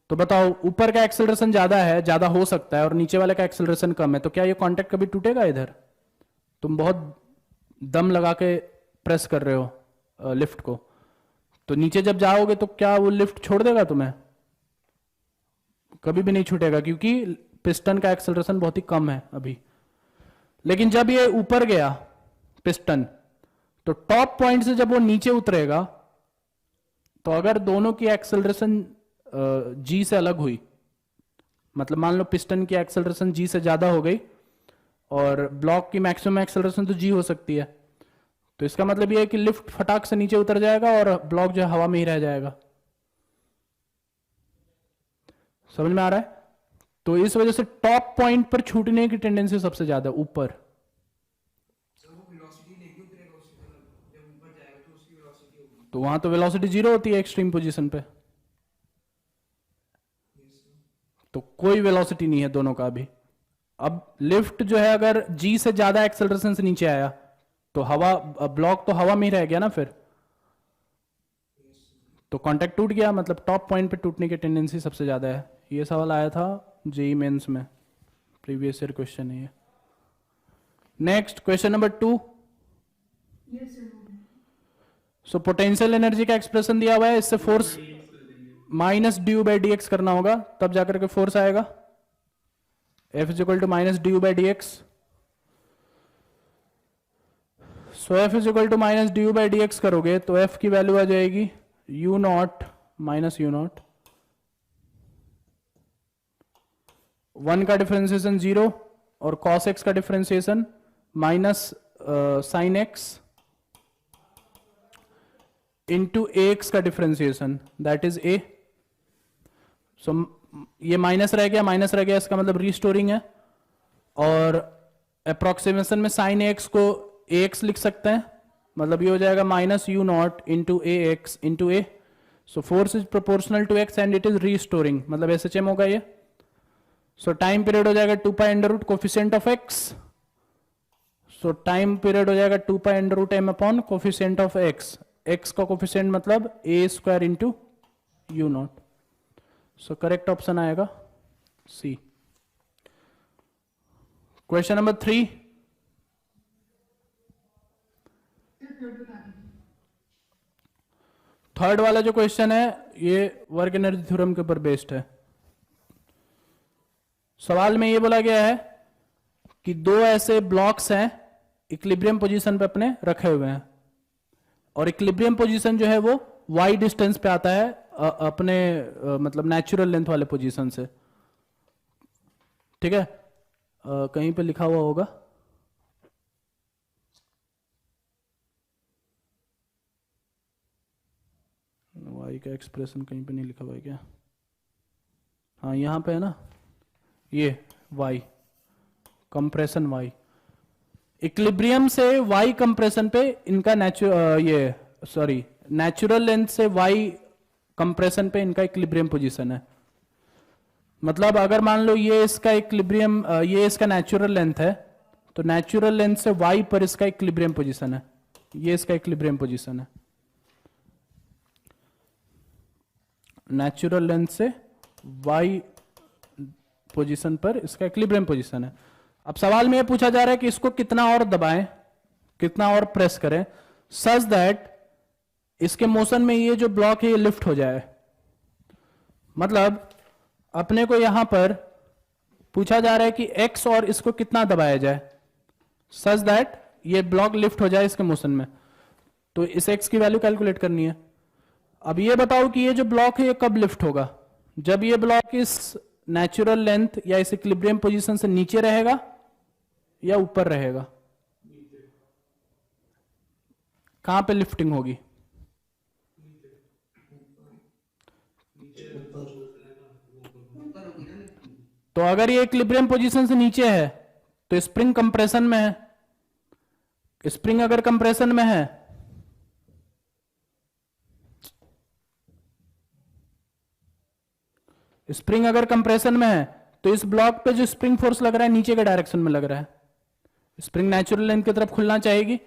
तो बताओ ऊपर का एक्सेलरेशन ज्यादा है, ज्यादा हो सकता है, और नीचे वाले का एक्सेलरेशन कम है, तो क्या ये कांटेक्ट कभी टूटेगा? इधर तुम बहुत दम लगा के प्रेस कर रहे हो लिफ्ट को, तो नीचे जब जाओगे तो क्या वो लिफ्ट छोड़ देगा तुम्हें? कभी भी नहीं छूटेगा, क्योंकि पिस्टन का एक्सेलरेशन बहुत ही कम है अभी। लेकिन जब ये ऊपर गया पिस्टन, तो टॉप पॉइंट से जब वो नीचे उतरेगा, तो अगर दोनों की एक्सेलरेशन जी से अलग हुई, मतलब मान लो पिस्टन की एक्सेलरेशन जी से ज्यादा हो गई और ब्लॉक की मैक्सिमम एक्सेलरेशन तो जी हो सकती है, तो इसका मतलब ये है कि लिफ्ट फटाक से नीचे उतर जाएगा और ब्लॉक जो है हवा में ही रह जाएगा। समझ में आ रहा है? तो इस वजह से टॉप पॉइंट पर छूटने की टेंडेंसी सबसे ज्यादा ऊपर। तो वहां तो वेलोसिटी 0 होती है एक्सट्रीम पोजीशन पे, तो कोई वेलोसिटी नहीं है दोनों का अभी। अब लिफ्ट जो है अगर जी से ज्यादा एक्सेलरेशन से नीचे आया तो हवा, ब्लॉक तो हवा में ही रह गया ना फिर, तो कांटेक्ट टूट गया, मतलब टॉप पॉइंट पे टूटने की टेंडेंसी सबसे ज्यादा है। ये सवाल आया था जेईई मेंस में, प्रीवियस ईयर क्वेश्चन है ये। Next question number 2। Yes sir, हो गया। सो पोटेंशियल एनर्जी का एक्सप्रेशन दिया हुआ है, इससे force minus d u by d x करना होगा, तब जाकर के फोर्स आएगा। F is equal to minus d u by d x. So F is equal to minus d u by d x करोगे तो F की वैल्यू आ जाएगी u not minus u not, 1 का डिफरेंशिएशन 0 और cos x का differentiation minus sine x into ax का differentiation that is a। सो ये माइनस रह गया, माइनस रह गया, इसका मतलब रीस्टोरिंग है। और अप्रोक्सीमेशन में साइन एक्स को ax लिख सकते हैं, मतलब ये हो जाएगा minus u naught into a x into a. So force is proportional to x and it is restoring, मतलब SHM होगा ये। सो टाइम पीरियड हो जाएगा 2 pi under root coefficient of X. So time period हो जाएगा 2 pi under root M upon coefficient of X. X का coefficient मतलब A square into U naught. So correct option आएगा सी। क्वेश्चन नंबर 3, थर्ड वाला जो question है ये work energy theorem के ऊपर बेस्ड है। सवाल में ये बोला गया है कि दो ऐसे ब्लॉक्स हैं इक्विलिब्रियम पोजीशन पे अपने रखे हुए हैं, और इक्विलिब्रियम पोजीशन जो है वो y डिस्टेंस पे आता है अपने मतलब नेचुरल लेंथ वाले पोजीशन से। ठीक है, कहीं पे लिखा हुआ होगा, y का एक्सप्रेशन कहीं पे नहीं लिखा हुआ है क्या? हाँ यहां पे है ना, ये y कंप्रेशन y, इक्विलिब्रियम से y कंप्रेशन पे इनका नेचुरल लेंथ से y कंप्रेशन पे इनका इक्विलिब्रियम पोजीशन है। मतलब अगर मान लो ये इसका इक्विलिब्रियम, ये इसका नेचुरल लेंथ है, तो नेचुरल लेंथ से y पर इसका इक्विलिब्रियम पोजीशन है, ये इसका इक्विलिब्रियम पोजीशन है। नेचुरल लेंथ से y पोजीशन पर इसका इक्विलिब्रियम पोजीशन है। अब सवाल में यह पूछा जा रहा है कि इसको कितना और दबाएं, कितना और प्रेस करें सच दैट इसके मोशन में ये जो ब्लॉक है ये लिफ्ट हो जाए। मतलब अपने को यहां पर पूछा जा रहा है कि x और इसको कितना दबाया जाए सच दैट ये ब्लॉक लिफ्ट हो जाए इसके मोशन में। तो इस x की वैल्यू कैलकुलेट करनी है। अब ये बताओ कि ये जो ब्लॉक है ये कब लिफ्ट होगा? जब ये ब्लॉक इस नेचुरल लेंथ या इस इक्विलिब्रियम पोजीशन से नीचे रहेगा या ऊपर रहेगा? कहां पे लिफ्टिंग होगी? तो अगर ये इक्विलिब्रियम पोजीशन से नीचे है तो स्प्रिंग कंप्रेशन में है, स्प्रिंग अगर कंप्रेशन में है स्प्रिंग अगर कंप्रेशन में है तो इस ब्लॉक पे जो स्प्रिंग फोर्स लग रहा है नीचे के डायरेक्शन में लग रहा है। स्प्रिंग नेचुरल लेंथ की तरफ खुलना चाहेगी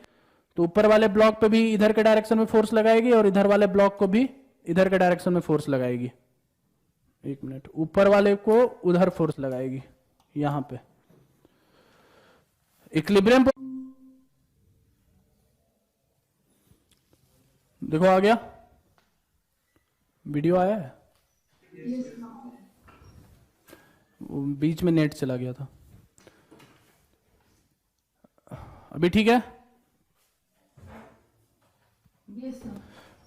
तो ऊपर वाले ब्लॉक पे भी इधर के डायरेक्शन में फोर्स लगाएगी और इधर वाले ब्लॉक को भी इधर के डायरेक्शन में फोर्स लगाएगी। एक मिनट, ऊपर वाले को उधर फोर्स लगाएगी यहां पे। इक्विलिब्रियम देखो आ गया, वीडियो आया है, बीच में नेट चला गया था। अभी ठीक है?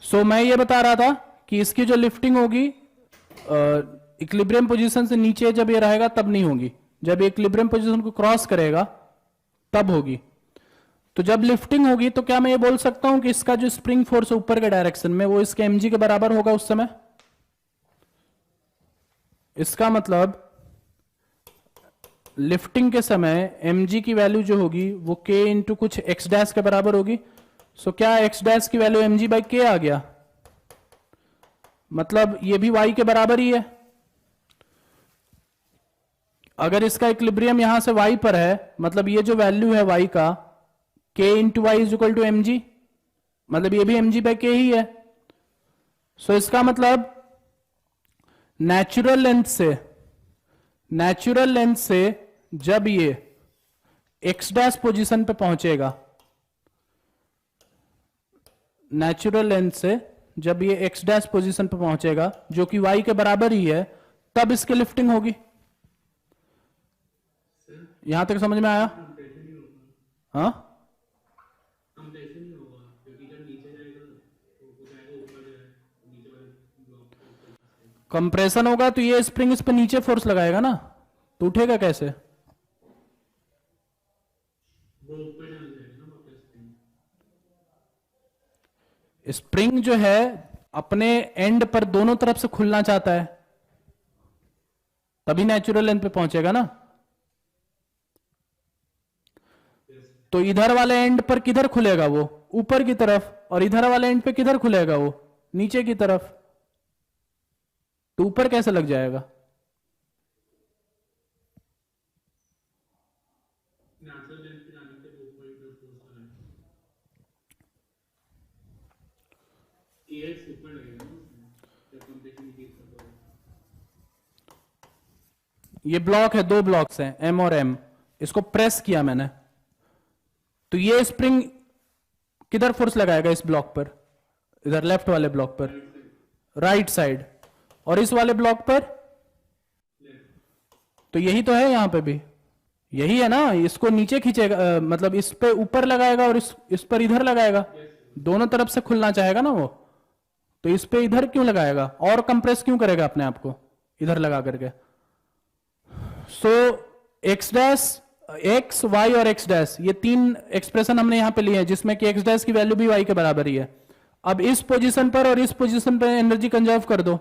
सो मैं ये बता रहा था कि इसकी जो लिफ्टिंग होगी इक्विलिब्रियम पोजीशन से नीचे जब ये रहेगा तब नहीं होगी, जब ये इक्विलिब्रियम पोजीशन को क्रॉस करेगा तब होगी। तो जब लिफ्टिंग होगी तो क्या मैं ये बोल सकता हूं कि इसका जो स्प्रिंग फोर्स है ऊपर के डायरेक्शन में वो इसके mg के बराबर होगा उस समय? इसका मतलब लिफ्टिंग के समय mg की वैल्यू जो होगी वो k इंटू कुछ x डैश के बराबर होगी। सो क्या x डैश की वैल्यू mg बाई k आ गया? मतलब ये भी y के बराबर ही है। अगर इसका इक्विलिब्रियम यहां से y पर है, मतलब ये जो वैल्यू है y का k into y is equal to mg, मतलब ये भी mg बाई k ही है। सो इसका मतलब नेचुरल लेंथ से जब ये x डैश पोजीशन पे पहुंचेगा, नेचुरल लेंथ से जब ये एक्स डैश पोजीशन पे पहुंचेगा जो कि वाई के बराबर ही है, तब इसकी लिफ्टिंग होगी। यहां तक समझ में आया? हाँ, कंप्रेशन नहीं होगा क्योंकि जब नीचे जाएगा तो वो जाएगा ऊपर जाएगा, नीचे वाले ब्लॉक के ऊपर कंप्रेशन होगा तो ये स्प्रिंग इस पे नीचे फोर्स लगाएगा ना, तो उठेगा कैसे? वो ऊपर जाने जाएगा ना वापस स्प्रिंग। स्प्रिंग जो है अपने एंड पर दोनों तरफ से खुलना चाहता है, तभी नेचुरल लेंथ पे पहुंचेगा ना। तो इधर वाले एंड पर किधर खुलेगा वो? ऊपर की तरफ। और इधर वाले एंड पे किधर खुलेगा वो? नीचे की तरफ। तो ऊपर कैसे लग जाएगा? नेचुरल लेंथ पे जाने के ऊपर इधर फोर्स लगाएगा, एएक्स ऊपर लगेगा ना उसमें जब कंप्रेशन इंक्रीज करता है। ये ब्लॉक है, दो ब्लॉक्स हैं एम और एम, इसको प्रेस किया मैंने, तो ये स्प्रिंग किधर फोर्स लगाएगा? इस ब्लॉक पर, इधर लेफ्ट वाले ब्लॉक पर, राइट साइड। और इस वाले ब्लॉक पर तो यही तो है, यहां पे भी यही है ना। इसको नीचे खींचेगा, मतलब इस पे ऊपर लगाएगा और इस पर इधर लगाएगा, दोनों तरफ से खुलना चाहेगा ना वो। तो इस पे इधर क्यों लगाएगा और कंप्रेस क्यों करेगा अपने आप को इधर लगा करके? सो एक्स डैश, एक्स, वाई और एक्स डैश, ये तीन एक्सप्रेशन हमने यहां पे लिए हैं जिसमें कि एक्स डैश की वैल्यू भी वाई के बराबर ही है। अब इस पोजीशन पर और इस पोजीशन पर एनर्जी कंजर्व कर दो।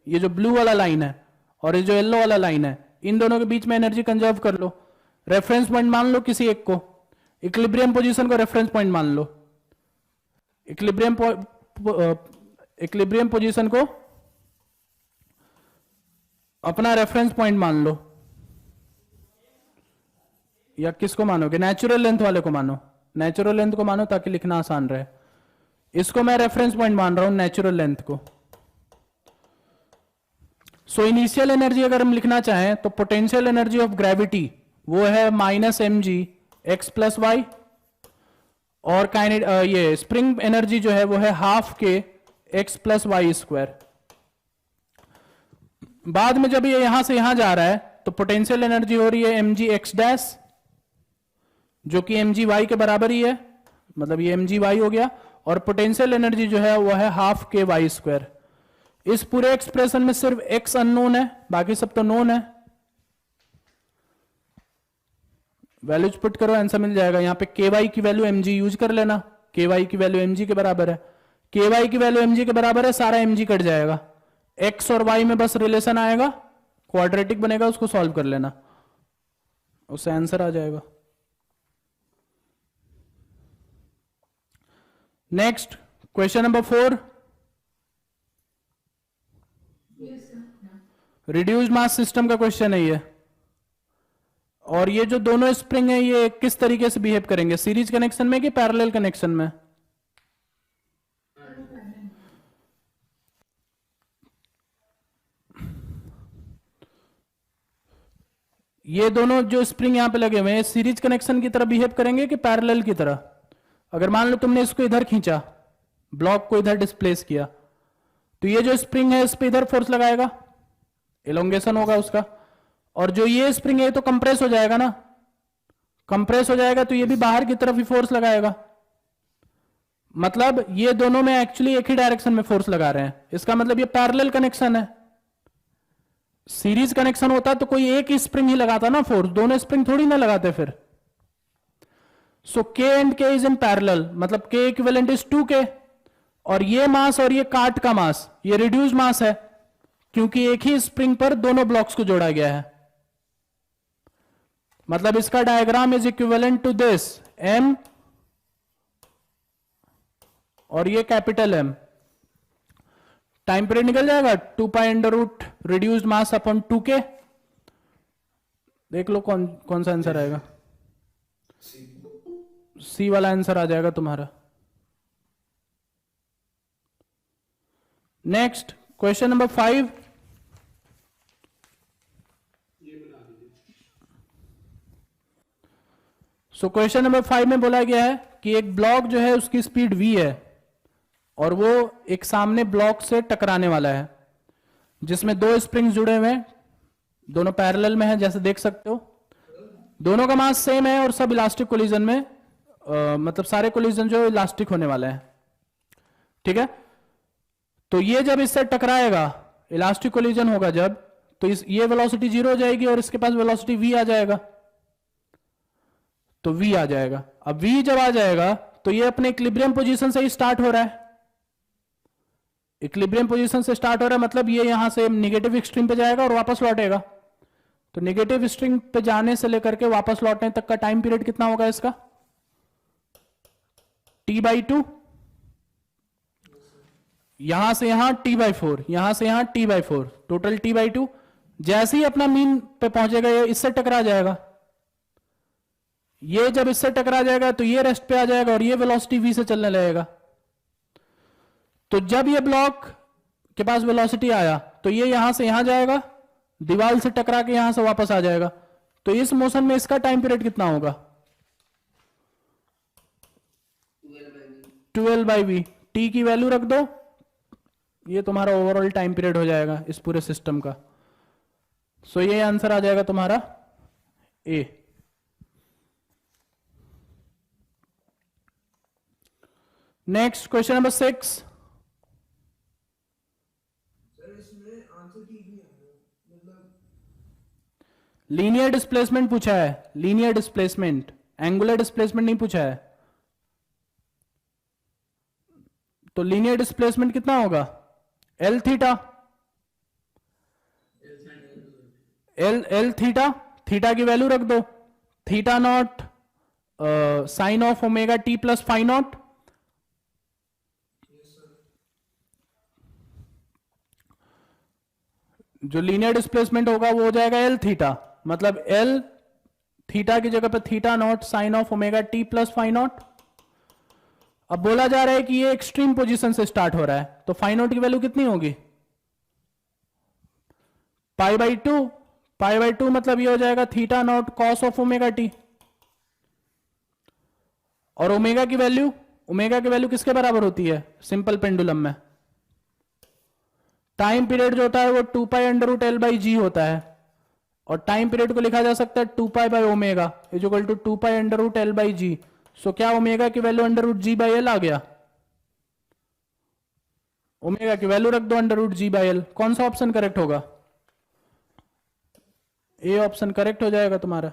ये जो ब्लू वाला लाइन है और ये जो येलो वाला लाइन है, इन दोनों के बीच में एनर्जी कंजर्व कर लो। रेफरेंस पॉइंट मान लो किसी एक को, इक्विलिब्रियम पोजीशन को रेफरेंस पॉइंट मान लो। इक्विलिब्रियम पोजीशन को अपना रेफरेंस पॉइंट मान लो, या किसको मानोगे? नेचुरल लेंथ वाले को मानो, नेचुरल लेंथ को मानो ताकि लिखना आसान रहे। इसको मैं रेफरेंस पॉइंट मान रहा हूं, नेचुरल लेंथ को। सो इनिशियल एनर्जी अगर हम लिखना चाहें तो पोटेंशियल एनर्जी ऑफ ग्रेविटी वो है -mg x प्लस वाई, और ये स्प्रिंग एनर्जी जो है वो है ½ के x प्लस वाई स्क्वायर। बाद में जब ये यहां से यहां जा रहा है तो पोटेंशियल एनर्जी हो रही है mg x डैश, जो कि mg y के बराबर ही है, मतलब ये mg y हो गया। और पोटेंशियल एनर्जी जो है वो है ½ के वाई स्क्वायर। इस पूरे एक्सप्रेशन में सिर्फ x अननोन है, बाकी सब तो नोन है। वैल्यूज पुट करो, आंसर मिल जाएगा। यहां पे ky की वैल्यू mg यूज कर लेना, ky की वैल्यू mg के बराबर है, ky की वैल्यू mg के बराबर है, सारा mg कट जाएगा। x और y में बस रिलेशन आएगा, क्वाड्रेटिक बनेगा, उसको सॉल्व कर लेना, उससे आंसर आ जाएगा। Next question number 4, Yes, sir. Reduced mass system का क्वेश्चन है ये। और ये जो दोनों स्प्रिंग है ये किस तरीके से बिहेव करेंगे, सीरीज कनेक्शन में कि पैरेलल कनेक्शन में? ये दोनों जो स्प्रिंग यहां पे लगे हुए हैं सीरीज कनेक्शन की तरह बिहेव करेंगे कि पैरेलल की तरह? अगर मान लो तुमने इसको इधर खींचा, ब्लॉक को इधर डिस्प्लेस किया, तो ये जो स्प्रिंग है इस पे इधर फोर्स लगाएगा, एलोंगेशन होगा उसका। और जो ये स्प्रिंग है तो कंप्रेस हो जाएगा ना, कंप्रेस हो जाएगा तो ये भी बाहर की तरफ ही फोर्स लगाएगा। मतलब ये दोनों में एक्चुअली एक ही डायरेक्शन में फोर्स लगा रहे हैं, इसका मतलब ये पैरेलल कनेक्शन है। सीरीज कनेक्शन होता तो कोई एक ही स्प्रिंग ही लगाता ना फोर्स, दोनों स्प्रिंग थोड़ी ना लगाते फिर। सो K and K is in parallel, मतलब K इक्विवेलेंट इज 2K, और ये मास और ये काट का मास ये रिड्यूस मास है, क्योंकि एक ही स्प्रिंग पर दोनों ब्लॉक्स को जोड़ा गया है। मतलब इसका diagram is equivalent to this M और ये कैपिटल M। टाइम पीरियड निकल जाएगा 2 pi under root reduced mass upon 2K। देख लो कौन सा आंसर आएगा। सी वाला आंसर आ जाएगा तुम्हारा। नेक्स्ट क्वेश्चन नंबर 5, सो क्वेश्चन नंबर 5 में बोला गया है कि एक ब्लॉक जो है उसकी स्पीड v है और वो एक सामने ब्लॉक से टकराने वाला है जिसमें दो स्प्रिंग्स जुड़े हुए हैं, दोनों पैरेलल में है जैसे देख सकते हो, दोनों का मास सेम है और सब इलास्टिक कोलिजन में मतलब सारे कोलिजन जो इलास्टिक होने वाले हैं, ठीक है। तो ये जब इससे टकराएगा, इलास्टिक कोलिजन होगा जब, तो ये वेलोसिटी 0 हो जाएगी और इसके पास वेलोसिटी v आ जाएगा, तो v आ जाएगा। अब v जब आ जाएगा तो ये अपने इक्विलिब्रियम पोजीशन से ही स्टार्ट हो रहा है, इक्विलिब्रियम पोजीशन से स्टार्ट हो रहा है मतलब ये यहां से नेगेटिव एक्सट्रीम पे जाएगा और वापस लौटेगा। तो नेगेटिव एक्सट्रीम पे जाने से लेकर के वापस लौटने तक का टाइम पीरियड कितना होगा इसका, t/2, यहां से यहां t/4, यहां से यहां t/4, टोटल t/2। जैसे ही अपना मीन पे पहुंचेगा ये इससे टकरा जाएगा, ये जब इससे टकरा जाएगा तो ये रेस्ट पे आ जाएगा और ये वेलोसिटी v से चलने लगेगा। तो जब ये ब्लॉक के पास वेलोसिटी आया तो ये यहां से यहां जाएगा, दीवार से टकरा के यहां से वापस आ जाएगा। तो इस मोशन में इसका टाइम पीरियड कितना होगा, 12/v। t की वैल्यू रख दो, ये तुम्हारा ओवरऑल टाइम पीरियड हो जाएगा इस पूरे सिस्टम का। सो ये आंसर आ जाएगा तुम्हारा a. Next question number 6। Linear displacement पूछा है, लीनियर डिस्प्लेसमेंट, एंगुलर डिस्प्लेसमेंट नहीं पूछा है। तो लीनियर डिस्प्लेसमेंट कितना होगा, L theta, L theta, theta की वैल्यू रख दो, theta naught sine of omega t plus phi naught. जो लीनियर डिस्प्लेसमेंट होगा वो हो जाएगा एल थीटा, मतलब एल थीटा की जगह पे theta naught sine of omega t plus phi naught. अब बोला जा रहा है कि ये एक्सट्रीम पोजीशन से स्टार्ट हो रहा है, तो फाइ नॉट की वैल्यू कितनी होगी, π/2, π/2 मतलब ये हो जाएगा theta naught cos of omega t. और ओमेगा की वैल्यू किसके बराबर होती है सिंपल पेंडुलम में, टाइम पीरियड जो होता है वो 2π√L/g होता है, और टाइम पीरियड को लिखा जा सकता है 2π/ω इक्वल टू 2π√L/g। सो क्या ओमेगा की वैल्यू √g/L आ गया, ओमेगा की वैल्यू रख दो √g/L। कौन सा ऑप्शन करेक्ट होगा, ए ऑप्शन करेक्ट हो जाएगा तुम्हारा,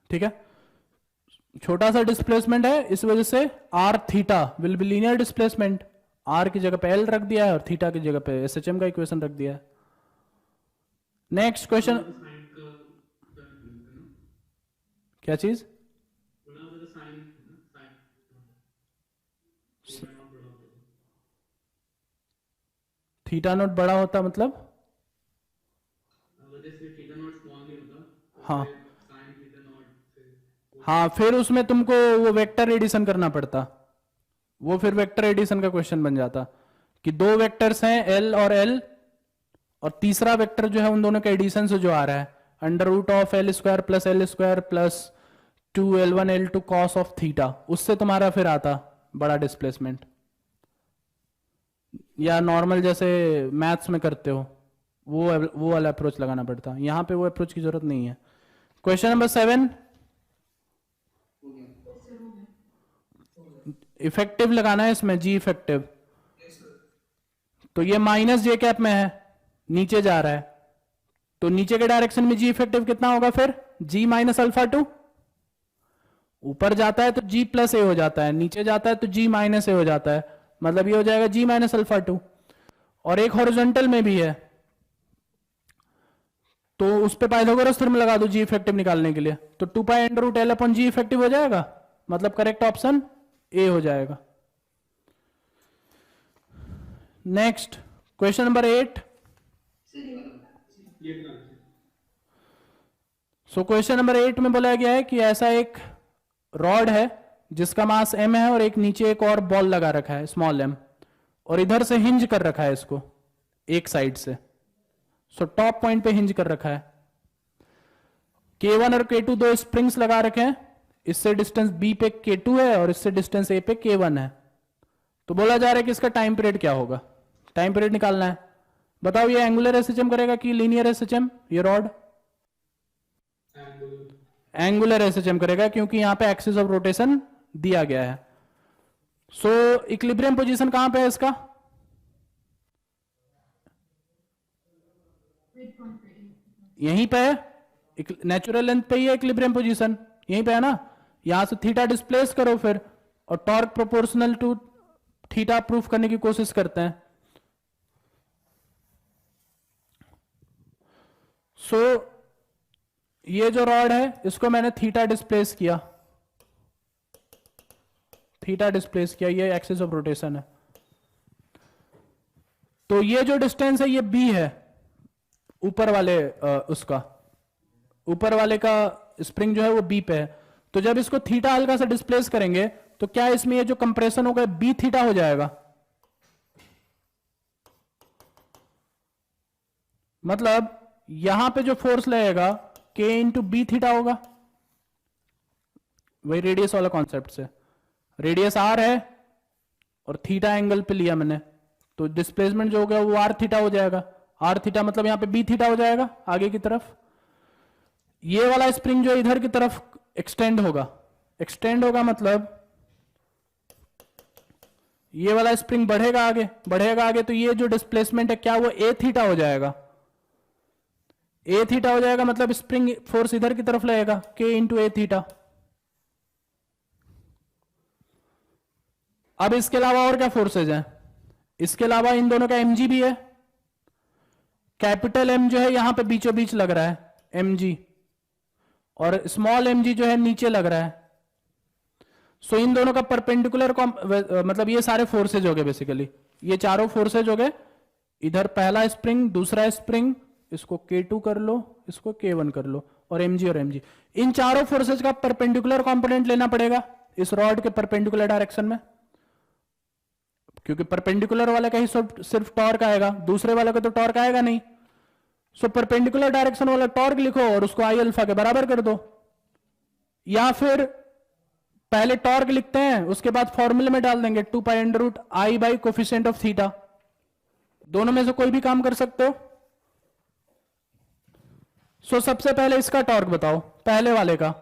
ठीक है। छोटा सा डिस्प्लेसमेंट है इस वजह से r theta will be linear displacement, r की जगह पे एल रख दिया है और थीटा की जगह पे एसएचएम का इक्वेशन रख दिया है। नेक्स्ट क्वेश्चन, क्या चीज, थीटा नोट बड़ा होता मतलब, हाँ हाँ, फिर उसमें तुमको वो वेक्टर एडिशन करना पड़ता, वो फिर वेक्टर एडिशन का क्वेश्चन बन जाता कि दो वेक्टर्स हैं एल और तीसरा वेक्टर जो है उन दोनों के एडिशन से जो आ रहा है √L² plus L² plus 2L1L2 cos of theta, उससे तुम्हारा फिर आता बड़ा डिस्प्लेसमेंट। या नॉर्मल जैसे मैथ्स में करते हो वो वाला अप्रोच लगाना पड़ता, यहां पे वो अप्रोच की जरूरत नहीं है। क्वेश्चन नंबर 7, इफेक्टिव लगाना है इसमें, जी इफेक्टिव। तो ये माइनस जे कैप में है, नीचे जा रहा है, तो नीचे के डायरेक्शन में जी इफेक्टिव कितना होगा फिर, जी माइनस अल्फा 2। ऊपर जाता है तो जी प्लस ए हो जाता है, नीचे जाता है तो जी माइनस ए हो जाता है, मतलब ये हो जाएगा जी माइनस अल्फा 2। और एक हॉरिजॉन्टल में भी है, तो उस पे पाइथागोरस थ्योरम लगा दो जी इफेक्टिव निकालने के लिए, तो 2π√L/g इफेक्टिव हो जाएगा, मतलब करेक्ट ऑप्शन ए हो जाएगा। Next question number 8। सो क्वेश्चन नंबर 8 में बोला गया है कि ऐसा एक रॉड है जिसका मास m है और एक नीचे एक और बॉल लगा रखा है स्मॉल m, और इधर से हिंज कर रखा है इसको एक साइड से। सो टॉप पॉइंट पे हिंज कर रखा है, K1 और K2 दो स्प्रिंग्स लगा रखे हैं, इससे डिस्टेंस b पे k2 है और इससे डिस्टेंस a पे k1 है। तो बोला जा रहा है कि इसका टाइम पीरियड क्या होगा, टाइम पीरियड निकालना है। बताओ ये एंगुलर एसएचएम करेगा कि लीनियर एसएचएम? ये रॉड एंगुलर एसएचएम करेगा क्योंकि यहां पे एक्सिस ऑफ रोटेशन दिया गया है। सो इक्विलिब्रियम पोजीशन कहां पे है इसका? यहीं पे है, नेचुरल लेंथ पे ही है इक्विलिब्रियम पोजीशन, यहीं पे है ना। यहां से थीटा डिस्प्लेस करो फिर, और torque proportional to theta proof करने की कोशिश करते हैं। सो ये जो रॉड है इसको मैंने थीटा डिस्प्लेस किया, थीटा डिस्प्लेस किया, ये एक्सिस ऑफ रोटेशन है। तो ये जो डिस्टेंस है ये b है, ऊपर वाले उसका, ऊपर वाले का स्प्रिंग जो है वो b पे है। तो जब इसको थीटा हल्का सा डिस्प्लेस करेंगे तो क्या इसमें ये जो कंप्रेशन होगा b थीटा हो जाएगा? मतलब यहां पे जो फोर्स लगेगा k इंटू बी थीटा होगा, वही रेडियस वाला कॉन्सेप्ट से। रेडियस r है और थीटा एंगल पे लिया मैंने, तो डिस्प्लेसमेंट जो होगा वो r थीटा हो जाएगा। r थीटा मतलब यहां पे b थीटा हो जाएगा आगे की तरफ। ये वाला स्प्रिंग जो इधर की तरफ एक्सटेंड होगा, एक्सटेंड होगा मतलब ये वाला स्प्रिंग बढ़ेगा आगे, बढ़ेगा आगे, तो ये जो डिस्प्लेसमेंट है क्या वो a थीटा हो जाएगा? a थीटा हो जाएगा मतलब स्प्रिंग फोर्स इधर की तरफ लगेगा k इंटू ए थीटा। अब इसके अलावा और क्या फोर्सेज हैं? इसके अलावा इन दोनों का mg भी है, कैपिटल M जो है यहां पे बीचों बीच लग रहा है mg, और स्मॉल mg जो है नीचे लग रहा है। सो इन दोनों का परपेंडिकुलर मतलब ये सारे फोर्सेज हो गए बेसिकली, ये चारों फोर्सेज हो गए। इधर पहला स्प्रिंग, दूसरा स्प्रिंग, इसको K2 कर लो, इसको K1 कर लो, और mg और mg, इन चारों फोर्सेज का परपेंडिकुलर कंपोनेंट लेना पड़ेगा इस रॉड के परपेंडिकुलर डायरेक्शन में, क्योंकि परपेंडिकुलर वाले का ही सिर्फ टॉर्क आएगा, दूसरे वाले का तो टॉर्क आएगा नहीं। सो परपेंडिकुलर डायरेक्शन वाला टॉर्क लिखो और उसको आई अल्फा के बराबर कर दो, या फिर पहले टॉर्क लिखते हैं उसके बाद फॉर्मूले में डाल देंगे 2 pi under root I by coefficient of theta. दोनों में से कोई भी काम कर सकते हो। सो सबसे पहले इसका टॉर्क बताओ, पहले वाले का।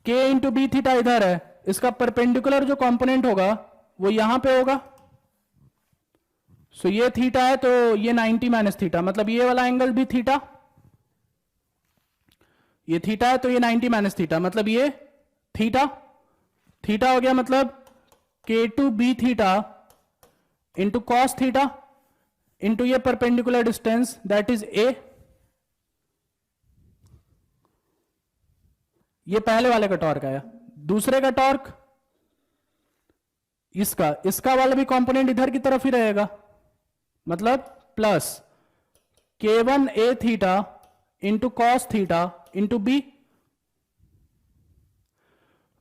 k इंटू बी थीटा इधर है, इसका परपेंडिकुलर जो कंपोनेंट होगा वो यहां पे होगा। सो ये थीटा है तो ये 90 माइनस थीटा, मतलब ये वाला एंगल भी थीटा, ये थीटा है तो ये 90 माइनस थीटा, मतलब ये थीटा, थीटा हो गया, मतलब k2 b theta into cos theta into ये perpendicular distance that is a। ये पहले वाले का टॉर्क आया। दूसरे का टॉर्क इसका वाला भी कंपोनेंट इधर की तरफ ही रहेगा, मतलब plus k1 a theta into cos theta into b.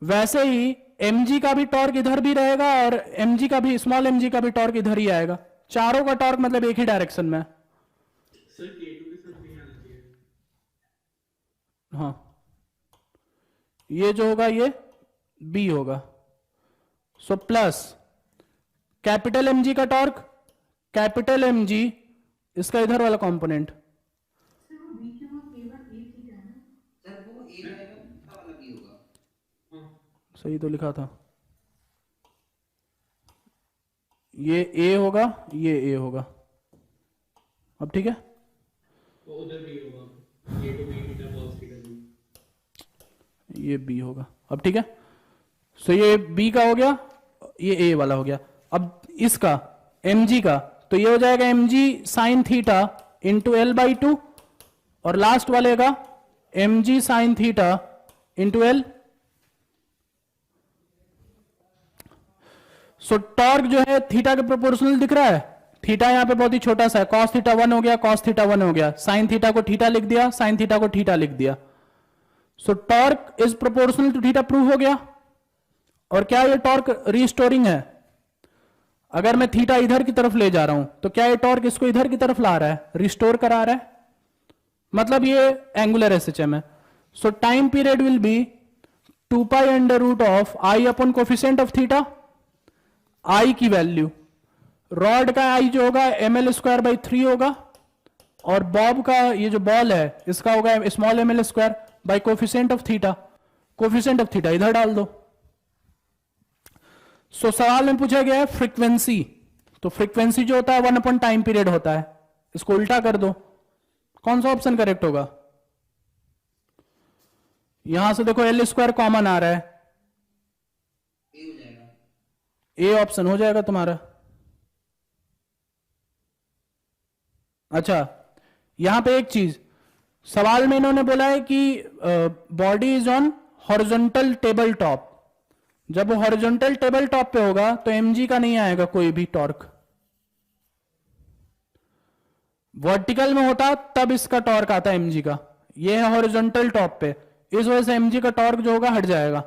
वैसे ही mg का भी टॉर्क इधर भी रहेगा और mg का भी, स्मॉल mg का भी टॉर्क इधर ही आएगा। चारों का टॉर्क मतलब एक ही डायरेक्शन में। सर K2 के साथ नहीं आना चाहिए। हाँ, ये जो होगा ये b होगा। सो प्लस कैपिटल mg का टॉर्क, कैपिटल mg इसका इधर वाला कंपोनेंट, सही तो लिखा था, ये a होगा, ये a होगा। अब ठीक है, तो उधर भी होगा K2 b theta cos theta b। ये b होगा। अब ठीक है, सो ये b का हो गया, ये a वाला हो गया। अब इसका mg का, तो ये हो जाएगा mg sine theta into L by two, और लास्ट वाले का mg sine theta into L. सो टॉर्क जो है थीटा के प्रोपोर्शनल दिख रहा है, थीटा यहां पे बहुत ही छोटा सा है, कॉस थीटा 1 हो गया, कॉस थीटा 1 हो गया, साइन थीटा को थीटा लिख दिया, साइन थीटा को थीटा लिख दिया। So torque is proportional to theta prove हो गया। और क्या ये टॉर्क रीस्टोरिंग है? अगर मैं थीटा इधर की तरफ ले जा रहा हूं तो क्या ये टॉर्क इसको इधर की तरफ ला रहा है, रिस्टोर करा रहा है, मतलब ये एंगुलर एसएचएम है। So time period will be 2 pi under root of I upon coefficient of theta, I की वैल्यू, रॉड का आई जो होगा ml² बाई 3 होगा, और बॉब का ये जो बॉल है इसका होगा small ml² by coefficient of theta. Coefficient of theta इधर डाल दो। सो सवाल में पूछा गया है फ्रीक्वेंसी, तो फ्रीक्वेंसी जो होता है 1 अपॉन टाइम पीरियड होता है, इसको उल्टा कर दो। कौन सा ऑप्शन करेक्ट होगा? यहां से देखो L² कॉमन आ रहा है, ए ऑप्शन हो जाएगा तुम्हारा। अच्छा, यहां पे एक चीज सवाल में इन्होंने बोला है कि body is on horizontal table top. जब वो हॉरिजॉन्टल टेबल टॉप पे होगा तो mg का नहीं आएगा कोई भी टॉर्क, वर्टिकल में होता तब इसका टॉर्क आता है mg का, ये है हॉरिजॉन्टल टॉप पे, इस वजह से mg का टॉर्क जो होगा हट जाएगा।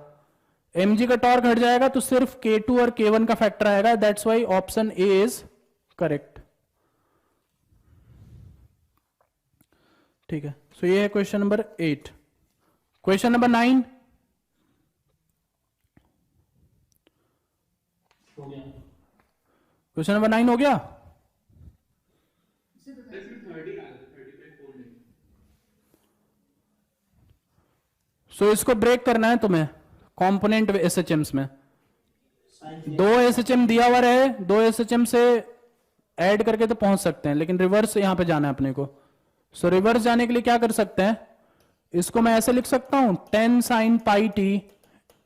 mg का टॉर्क हट जाएगा तो सिर्फ k2 और k1 का फैक्टर आएगा, that's why option A is correct. ठीक है, सो ये है क्वेश्चन नंबर 8। क्वेश्चन नंबर 9, हो गया। क्वेश्चन नंबर 9 हो गया। इसमें 30 आ गया, 35 फोल्ड है। सो इसको ब्रेक करना है तुम्हें कंपोनेंट SHMs में। 2 SHM दिया हुआ रहे, 2 SHM से ऐड करके तो पहुंच सकते हैं, लेकिन रिवर्स यहां पे जाना है अपने को। सो रिवर्स जाने के लिए क्या कर सकते हैं, इसको मैं ऐसे लिख सकता हूं 10 sin पाई t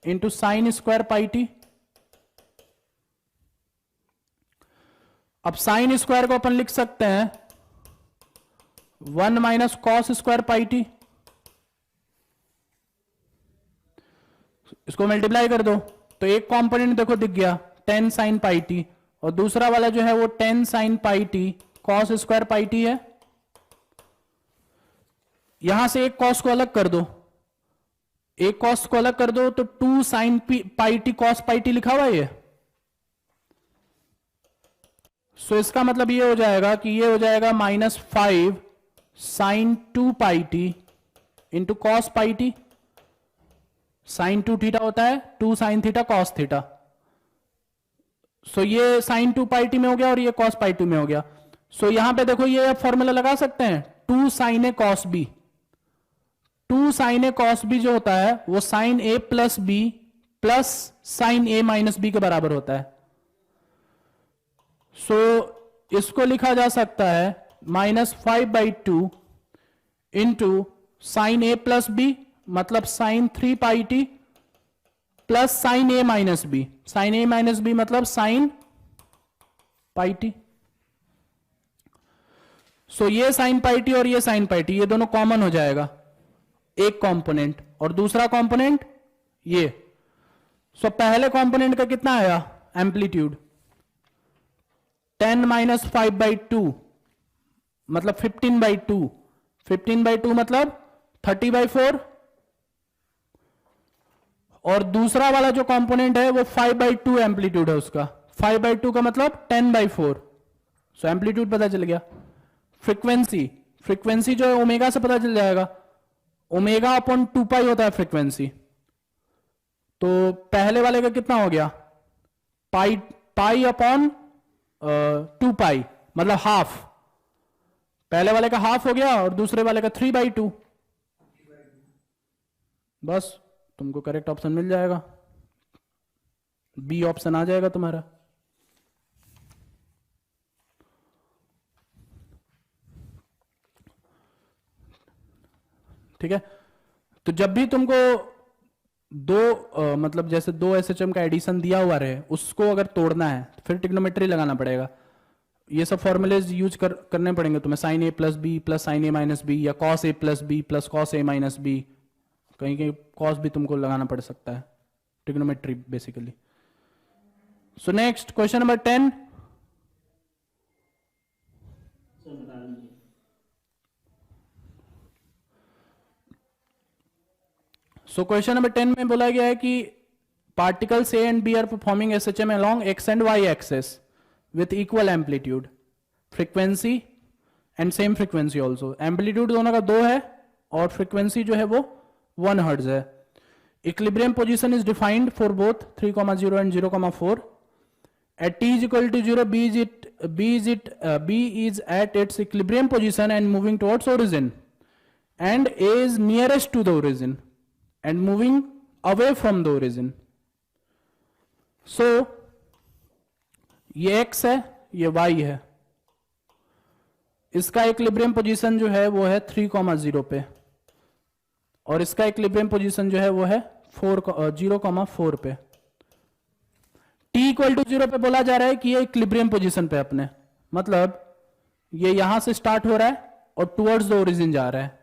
into sine square pi t। अब साइन स्क्वायर को अपन लिख सकते हैं 1 minus cos square pi t। इसको मल्टीप्लाई कर दो तो एक कंपोनेंट देखो दिख गया 10 sin पाई t, और दूसरा वाला जो है वो 10 sin पाई t cos square pi t है। यहां से एक कॉस को अलग कर दो, एक कॉस को अलग कर दो तो 2 sin पाई t कॉस पाई t लिखा हुआ है ये। सो इसका मतलब ये हो जाएगा कि ये हो जाएगा -5 sin 2 pi t into cos pi t। Sine 2 theta होता है 2 sin थीटा कॉस थीटा। सो ये साइन 2 पाई t में हो गया और ये कॉस पाई t में हो गया। सो यहां पे देखो ये फॉर्मूला लगा सकते हैं 2 sin a cos b। 2 sin a cos b जो होता है वो sin a plus b plus sin a minus b के बराबर होता है। सो इसको लिखा जा सकता है -5/2 into sine a plus b मतलब sine 3 pi t plus sine a minus b, sine a minus b मतलब साइन पाई t। सो ये साइन पाई t और ये साइन पाई t ये दोनों कॉमन हो जाएगा एक कंपोनेंट, और दूसरा कंपोनेंट ये। सो पहले कंपोनेंट का कितना आया एम्पलीट्यूड 10 माइनस 5/2 मतलब 15/2, 15/2 मतलब 30/4, और दूसरा वाला जो कंपोनेंट है वो 5/2 एम्पलीट्यूड है उसका, 5/2 का मतलब 10/4। सो एम्पलीट्यूड पता चल गया। फ्रीक्वेंसी, फ्रीक्वेंसी जो है ओमेगा से पता चल जाएगा, ओमेगा अपॉन 2 पाई होता है फ्रीक्वेंसी। तो पहले वाले का कितना हो गया पाई अपॉन 2 पाई मतलब हाफ, पहले वाले का हाफ हो गया और दूसरे वाले का 3/2। बस तुमको करेक्ट ऑप्शन मिल जाएगा, बी ऑप्शन आ जाएगा तुम्हारा। ठीक है, तो जब भी तुमको मतलब जैसे 2 SHM का एडिशन दिया हुआ रहे उसको अगर तोड़ना है तो फिर ट्रिग्नोमेट्री लगाना पड़ेगा। ये सब फॉर्मूलेज यूज करने पड़ेंगे तुम्हें, sine a plus b plus sine a minus b या cos a plus b plus cos a minus b, कहीं कहीं कॉस भी तुमको लगाना पड़ सकता है, trigonometry basically. So next question number 10। सो क्वेश्चन नंबर 10 में बोला गया है कि particles A and B are performing SHM along x and y axis with equal amplitude, frequency and same frequency also। Amplitude दोनों का 2 है और फ्रीक्वेंसी जो है वो 1 हर्ट्ज है। Equilibrium position is defined for both 3,0 and 0,4। At t is equal to 0, B is at its equilibrium position and moving towards origin, and A is nearest to the origin and moving away from the origin. So ये x है, ये y है, इसका equilibrium position जो है वो है 3,0 पे, और इसका इक्विलिब्रियम पोजीशन जो है वो है 0,4 पे। t इक्वल टू 0 पे बोला जा रहा है कि ये इक्विलिब्रियम पोजीशन पे अपने, मतलब ये यहां से स्टार्ट हो रहा है और टुवर्ड्स द ओरिजिन जा रहा है।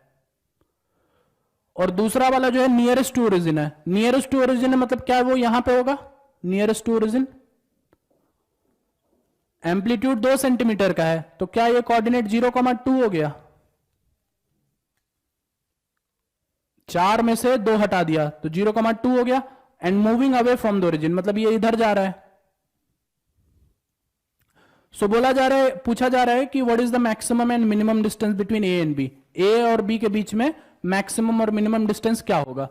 और दूसरा वाला जो है नियरेस्ट टू ओरिजिन है। नियरेस्ट टू ओरिजिन है मतलब क्या है, वो यहां पे होगा nearest to origin. Amplitude 2 centimetre का है, तो क्या ये कोऑर्डिनेट 0,2 हो गया? 4 में से 2 हटा दिया तो 0,2 हो गया। And moving away from the origin मतलब ये इधर जा रहा है। सो बोला जा रहा है, पूछा जा रहा है कि what is the maximum and minimum distance between a and b. A और बी के बीच में मैक्सिमम और मिनिमम डिस्टेंस क्या होगा?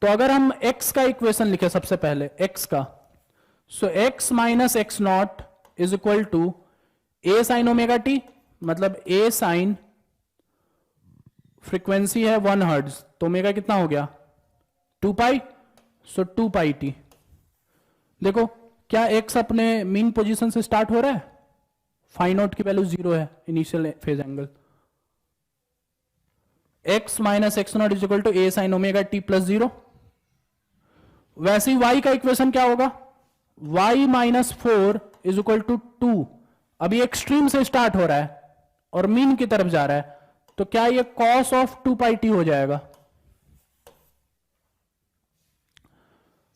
तो अगर हम x का इक्वेशन लिखे सबसे पहले x का, so x minus x naught is equal to a sine omega t, मतलब a साइन फ्रीक्वेंसी है 1 हर्ट्ज, तो ओमेगा कितना हो गया 2 पाई, सो 2 पाई टी। देखो क्या x अपने मीन पोजीशन से स्टार्ट हो रहा है? फाई नॉट की वैल्यू 0 है, initial phase angle. x minus x naught is equal to a sine omega t plus 0। वैसे ही y का इक्वेशन क्या होगा? y minus 4 is equal to 2। अभी एक्सट्रीम से स्टार्ट हो रहा है और मीन की तरफ जा रहा है, तो क्या ये cos ऑफ 2 पाई टी हो जाएगा?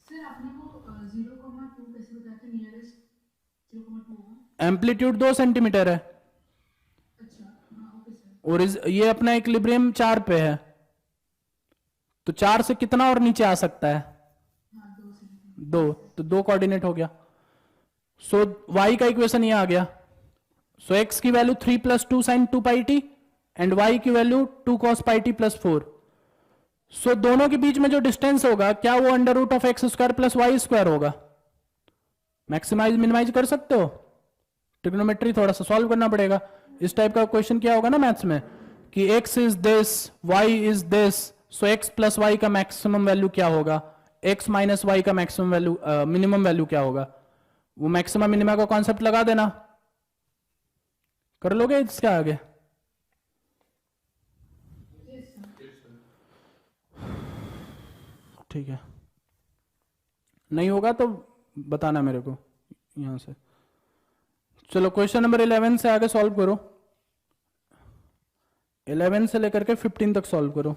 सर आपने वो 0,2 कैसे बताया था? नियरेस्ट 0,2 होगा। एम्पलीट्यूड 2 सेंटीमीटर है अच्छा हाँ ओके सर। और ये अपना इक्विलिब्रियम 4 पे है, तो 4 से कितना और नीचे आ सकता है? हाँ 2 से 2, तो 2 कोऑर्डिनेट हो गया। सो y का इक्वेशन ये आ गया। सो x की वैल्यू 3 plus 2 sine 2 pi t and y की वैल्यू 2 cos pi t plus 4। So दोनों के बीच में जो डिस्टेंस होगा क्या वो under root of x square plus y square होगा? मैक्सिमाइज मिनिमाइज कर सकते हो? ट्रिग्नोमेट्री थोड़ा सा सॉल्व करना पड़ेगा। इस टाइप का क्वेश्चन क्या होगा ना मैथ्स में कि x is this, y is this, so x plus y का मैक्सिमम वैल्यू क्या होगा, x माइनस वाई का मैक्सिमम वैल्यू मिनिमम वैल्यू क्या होगा? वो मैक्सिमम मिनिमा का कॉन्सेप्ट लगा देना। कर लोगे इसके आगे? ठीक है, नहीं होगा तो बताना मेरे को यहां से। चलो क्वेश्चन नंबर 11 से आगे सॉल्व करो। 11 से लेकर के 15 तक सॉल्व करो।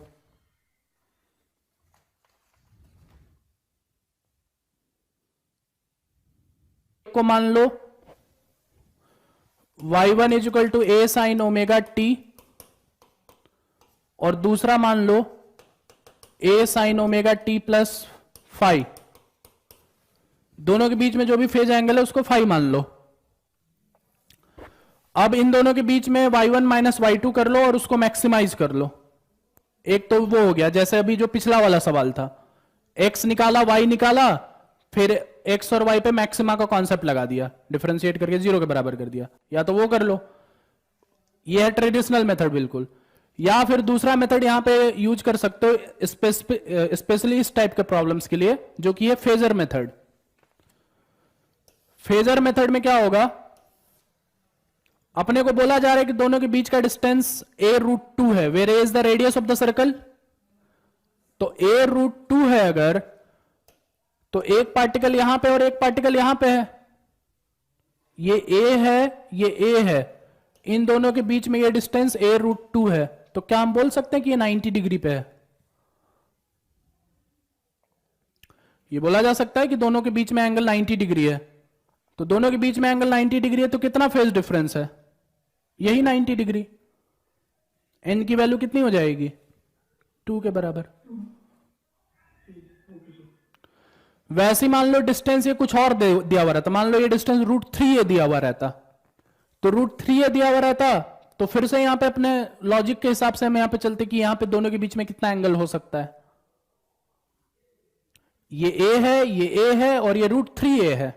को मान लो y1 is equal to a sine omega t, और दूसरा मान लो a sine omega t plus phi. दोनों के बीच में जो भी फेज एंगल है उसको फाई मान लो। अब इन दोनों के बीच में y1 माइनस y2 कर लो और उसको मैक्सिमाइज कर लो। एक तो वो हो गया जैसे अभी जो पिछला वाला सवाल था, x निकाला y निकाला, फिर x और y पे मैक्सिमा का कॉन्सेप्ट लगा दिया, डिफरेंशिएट करके 0 के बराबर कर दिया। या तो वो कर लो, ये है ट्रेडिशनल मेथड बिल्कुल। या फिर दूसरा मेथड यहां पे यूज कर सकते हो स्पेशली इस टाइप के प्रॉब्लम्स के लिए, जो कि है फेजर मेथड। फेजर मेथड में क्या होगा, अपने को बोला जा रहा है कि दोनों के बीच का डिस्टेंस a√2 है, where a is the radius of the circle. तो a√2 है अगर, तो एक पार्टिकल यहां पे और एक पार्टिकल यहां पे है, ये a है ये a है, इन दोनों के बीच में ये डिस्टेंस a√2 है। तो क्या हम बोल सकते हैं कि ये 90 डिग्री पे है? ये बोला जा सकता है कि दोनों के बीच में एंगल 90 डिग्री है। तो दोनों के बीच में एंगल 90 डिग्री है, तो कितना फेज डिफरेंस है? यही 90 डिग्री। n की वैल्यू कितनी हो जाएगी? 2 के बराबर। वैसे ही मान लो डिस्टेंस ये कुछ और दिया हुआ रहता, मान लो ये डिस्टेंस √3 दिया हुआ रहता, तो √3 दिया हुआ रहता, तो फिर से यहां पे अपने लॉजिक के हिसाब से हम यहां पे चलते कि यहां पे दोनों के बीच में कितना एंगल हो सकता है। ये a है, ये a है और ये √3a है।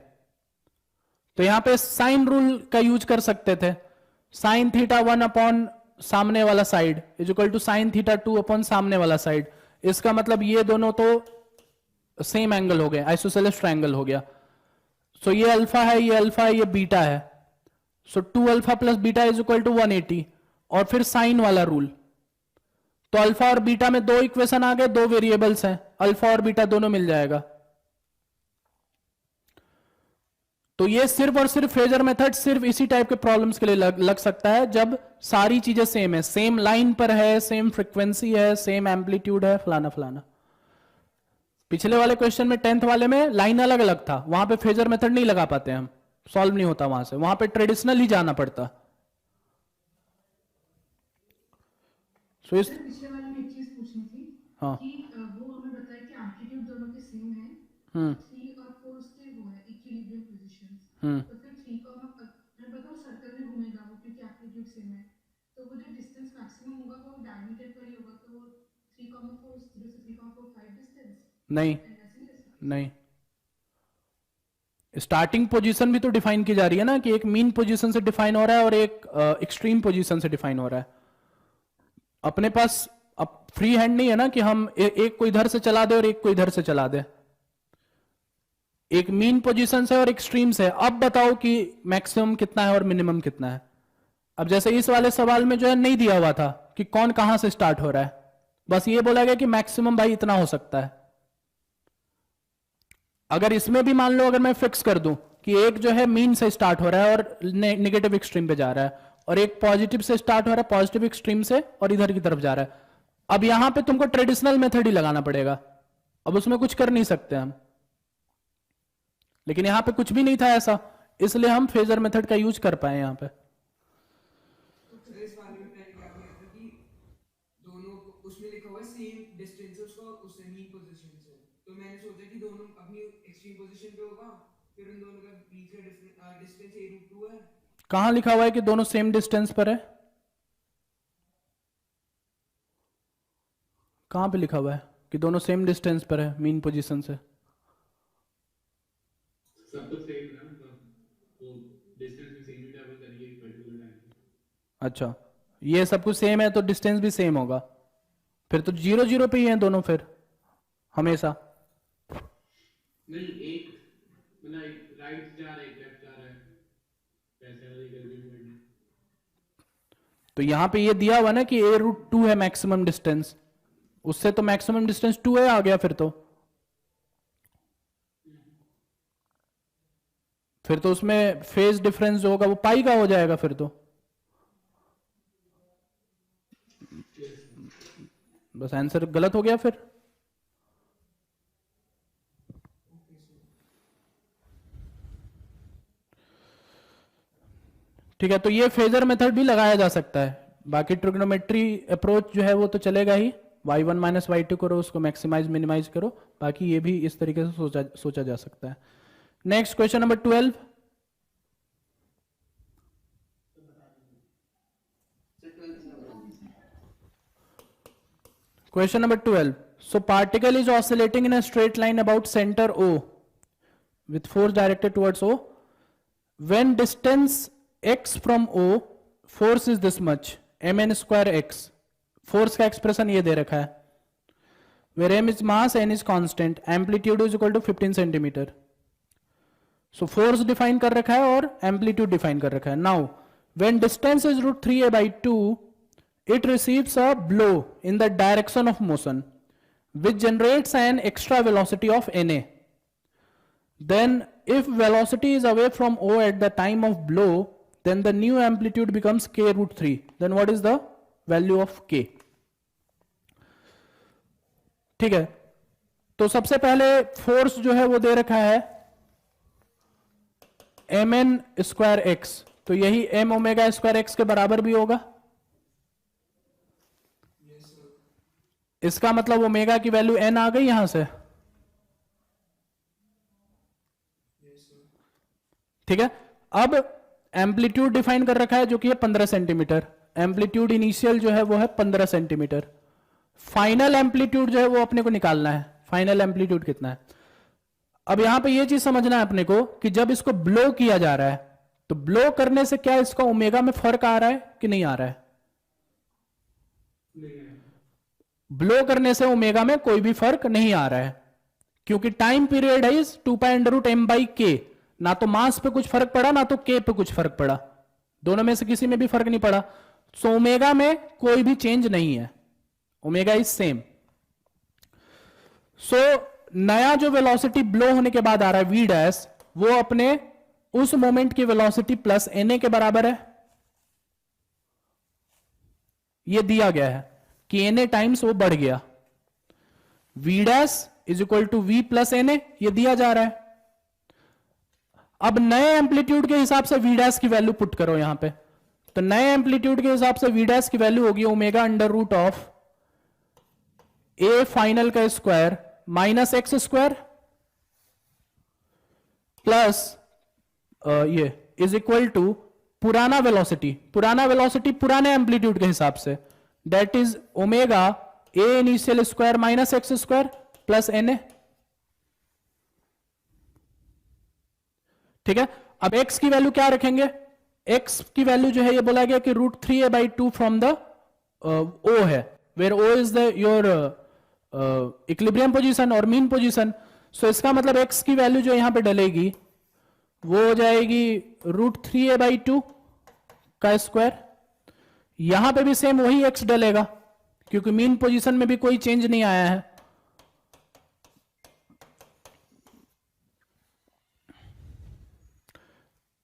तो यहां पे साइन रूल का यूज कर सकते थे। साइन थीटा 1 अपॉन सामने वाला side is equal to sine theta 2 upon सामने वाला साइड। इसका मतलब ये दोनों तो सेम एंगल हो गए, आइसोसेलेस ट्रायंगल हो गया। सो ये अल्फा है, ये अल्फा है, ये बीटा है। So 2 alpha plus beta is equal to 180। और फिर साइन वाला रूल, तो अल्फा और बीटा में दो इक्वेशन आ गए, दो वेरिएबल्स हैं, अल्फा और बीटा दोनों मिल जाएगा। तो ये सिर्फ और सिर्फ फेजर मेथड सिर्फ इसी टाइप के प्रॉब्लम्स के लिए लग सकता है जब सारी चीजें सेम है, सेम लाइन पर है, सेम फ्रीक्वेंसी है, सेम एम्पलीट्यूड है, फलाना फलाना। पिछले वाले क्वेश्चन में 10th वाले में लाइन अलग अलग था, वहां पे फेजर मेथड नहीं लगा पाते हम, सॉल्व नहीं होता वहां से, वहां पे ट्रेडिशनल ही जाना पड़ता। सो इस पिछले वाले में एक चीज पूछनी थी हाँ कि वो हमें बताया कि एम्पलीट्यूड दोनों के सेम है, 3 और 4 के वो है इक्विलिब्रियम पोजीशंस। तो फिर 3 को मैं बताऊं सर्कल में घूमेगा वो क्योंकि एम्पलीट्यूड सेम है, तो वो जो डिस्टेंस मैक्सिमम होगा वो डायमीटर पर ही होगा, तो वो 3,4 0 से 3,4 5 डिस्टेंस नहीं नहीं, स्टार्टिंग पोजीशन भी तो डिफाइन की जा रही है ना, कि एक मीन पोजीशन से डिफाइन हो रहा है और एक एक्सट्रीम पोजीशन से डिफाइन हो रहा है। अपने पास अब फ्री हैंड नहीं है ना कि हम एक को इधर से चला दे और एक को इधर से चला दे, एक मीन पोजीशन से और एक्सट्रीम से। अब बताओ कि मैक्सिमम कितना है और मिनिमम कितना है। अब जैसे इस वाले सवाल में जो है नहीं दिया हुआ था कि कौन कहां से स्टार्ट हो रहा है, बस ये बोला गया कि मैक्सिमम भाई इतना हो सकता है। अगर इसमें भी मान लो अगर मैं फिक्स कर दूं कि एक जो है मीन से स्टार्ट हो रहा है और नेगेटिव एक्सट्रीम पे जा रहा है, और एक पॉजिटिव से स्टार्ट हो रहा है पॉजिटिव एक्सट्रीम से और इधर की तरफ जा रहा है, अब यहां पे तुमको ट्रेडिशनल मेथड ही लगाना पड़ेगा, अब उसमें कुछ कर नहीं सकते हम। लेकिन यहां पे कुछ भी नहीं था ऐसा, इसलिए हम फेजर मेथड का यूज कर पाए यहां पे। इस वाले में मैंने क्या किया था कि दोनों उसमें लिखा हुआ है सेम डिस्टेंस है उसका उससे मीन पोजीशन से, तो मैंने सोचा कि दोनों अपनी एक्सट्रीम पोजीशन पे होगा, फिर उन दोनों का बीच का डिस्टेंस a√2 है। कहां लिखा हुआ है कि दोनों सेम डिस्टेंस पर है? कहां पे लिखा हुआ है कि दोनों सेम डिस्टेंस पर है मीन पोजीशन से? सब तो सेम है ना, तो डिस्टेंस भी सेम ही ट्रैवल करेंगे एक पर्टिकुलर टाइम। अच्छा, ये सब कुछ सेम है तो डिस्टेंस भी सेम होगा, फिर तो 0 0 पे ही है दोनों फिर हमेशा। नहीं, एक मतलब राइट जा रहा है, एक लेफ्ट जा रहा है, वैसे वाली गलती में। तो यहां पे ये दिया हुआ ना कि a√2 है मैक्सिमम डिस्टेंस, उससे तो मैक्सिमम डिस्टेंस 2a आ गया, फिर तो उसमें फेज डिफरेंस जो होगा वो पाई का हो जाएगा फिर तो। बस आंसर गलत हो गया फिर। ठीक है, तो ये फेजर मेथड भी लगाया जा सकता है। बाकी ट्रिग्नोमेट्री अप्रोच जो है वो तो चलेगा ही, y1 माइनस y2 करो, उसको मैक्सिमाइज मिनिमाइज करो, बाकी ये भी इस तरीके से सोचा जा सकता है। Next question number 12। Question number 12. So particle is oscillating in a straight line about center O with force directed towards O. When distance x from O, force is this much, mn square x. Force का expression ये दे रखा है, where m is mass, n is constant, amplitude is equal to 15 centimeter. So force define कर रखा है और amplitude define कर रखा है. Now when distance is √3a by 2, it receives a blow in the direction of motion which generates an extra velocity of na. Then if velocity is away from O at the time of blow, then the new amplitude becomes k√3. Then what is the value of k? ठीक है, तो सबसे पहले force जो है वो दे रखा है mn स्क्वायर x, तो यही m ओमेगा स्क्वायर x के बराबर भी होगा। इसका मतलब ओमेगा की वैल्यू n आ गई यहां से। ठीक है, अब एम्पलीट्यूड डिफाइन कर रखा है जो कि है 15 सेंटीमीटर। एम्पलीट्यूड इनिशियल जो है वो है 15 सेंटीमीटर। फाइनल एम्पलीट्यूड जो है वो अपने को निकालना है, फाइनल एम्पलीट्यूड कितना है। अब यहां पे ये चीज समझना है अपने को कि जब इसको ब्लो किया जा रहा है तो ब्लो करने से क्या इसका ओमेगा में फर्क आ रहा है कि नहीं आ रहा है? ब्लो करने से ओमेगा में कोई भी फर्क नहीं आ रहा है, क्योंकि टाइम पीरियड है इज 2π√m/k। ना तो मास पे कुछ फर्क पड़ा ना तो k पे कुछ फर्क पड़ा, दोनों में से किसी में भी फर्क नहीं पड़ा। सो ओमेगा में कोई भी चेंज नहीं है, ओमेगा इज सेम। सो नया जो वेलोसिटी ब्लो होने के बाद आ रहा है v डैश, वो अपने उस मोमेंट की वेलोसिटी प्लस na के बराबर है। ये दिया गया है कि na टाइम्स वो बढ़ गया, v dash is equal to v plus na, ये दिया जा रहा है। अब नए एम्पलीट्यूड के हिसाब से v डैश की वैल्यू पुट करो यहां पे, तो नए एम्पलीट्यूड के हिसाब से v डैश की वैल्यू होगी omega under root of a final का square minus x square plus ये इज इक्वल टू पुराना वेलोसिटी पुराने एम्पलीट्यूड के हिसाब से, that is omega a initial square minus x square plus na। ठीक है, अब x की वैल्यू क्या रखेंगे? x की वैल्यू जो है ये बोला गया कि √3a/2 फ्रॉम द o है, where o is the your equilibrium position और मीन पोजीशन। सो इसका मतलब x की वैल्यू जो यहां पे डलेगी वो हो जाएगी √3a/2 का स्क्वायर। यहां पे भी सेम वही x डलेगा, क्योंकि मीन पोजीशन में भी कोई चेंज नहीं आया है।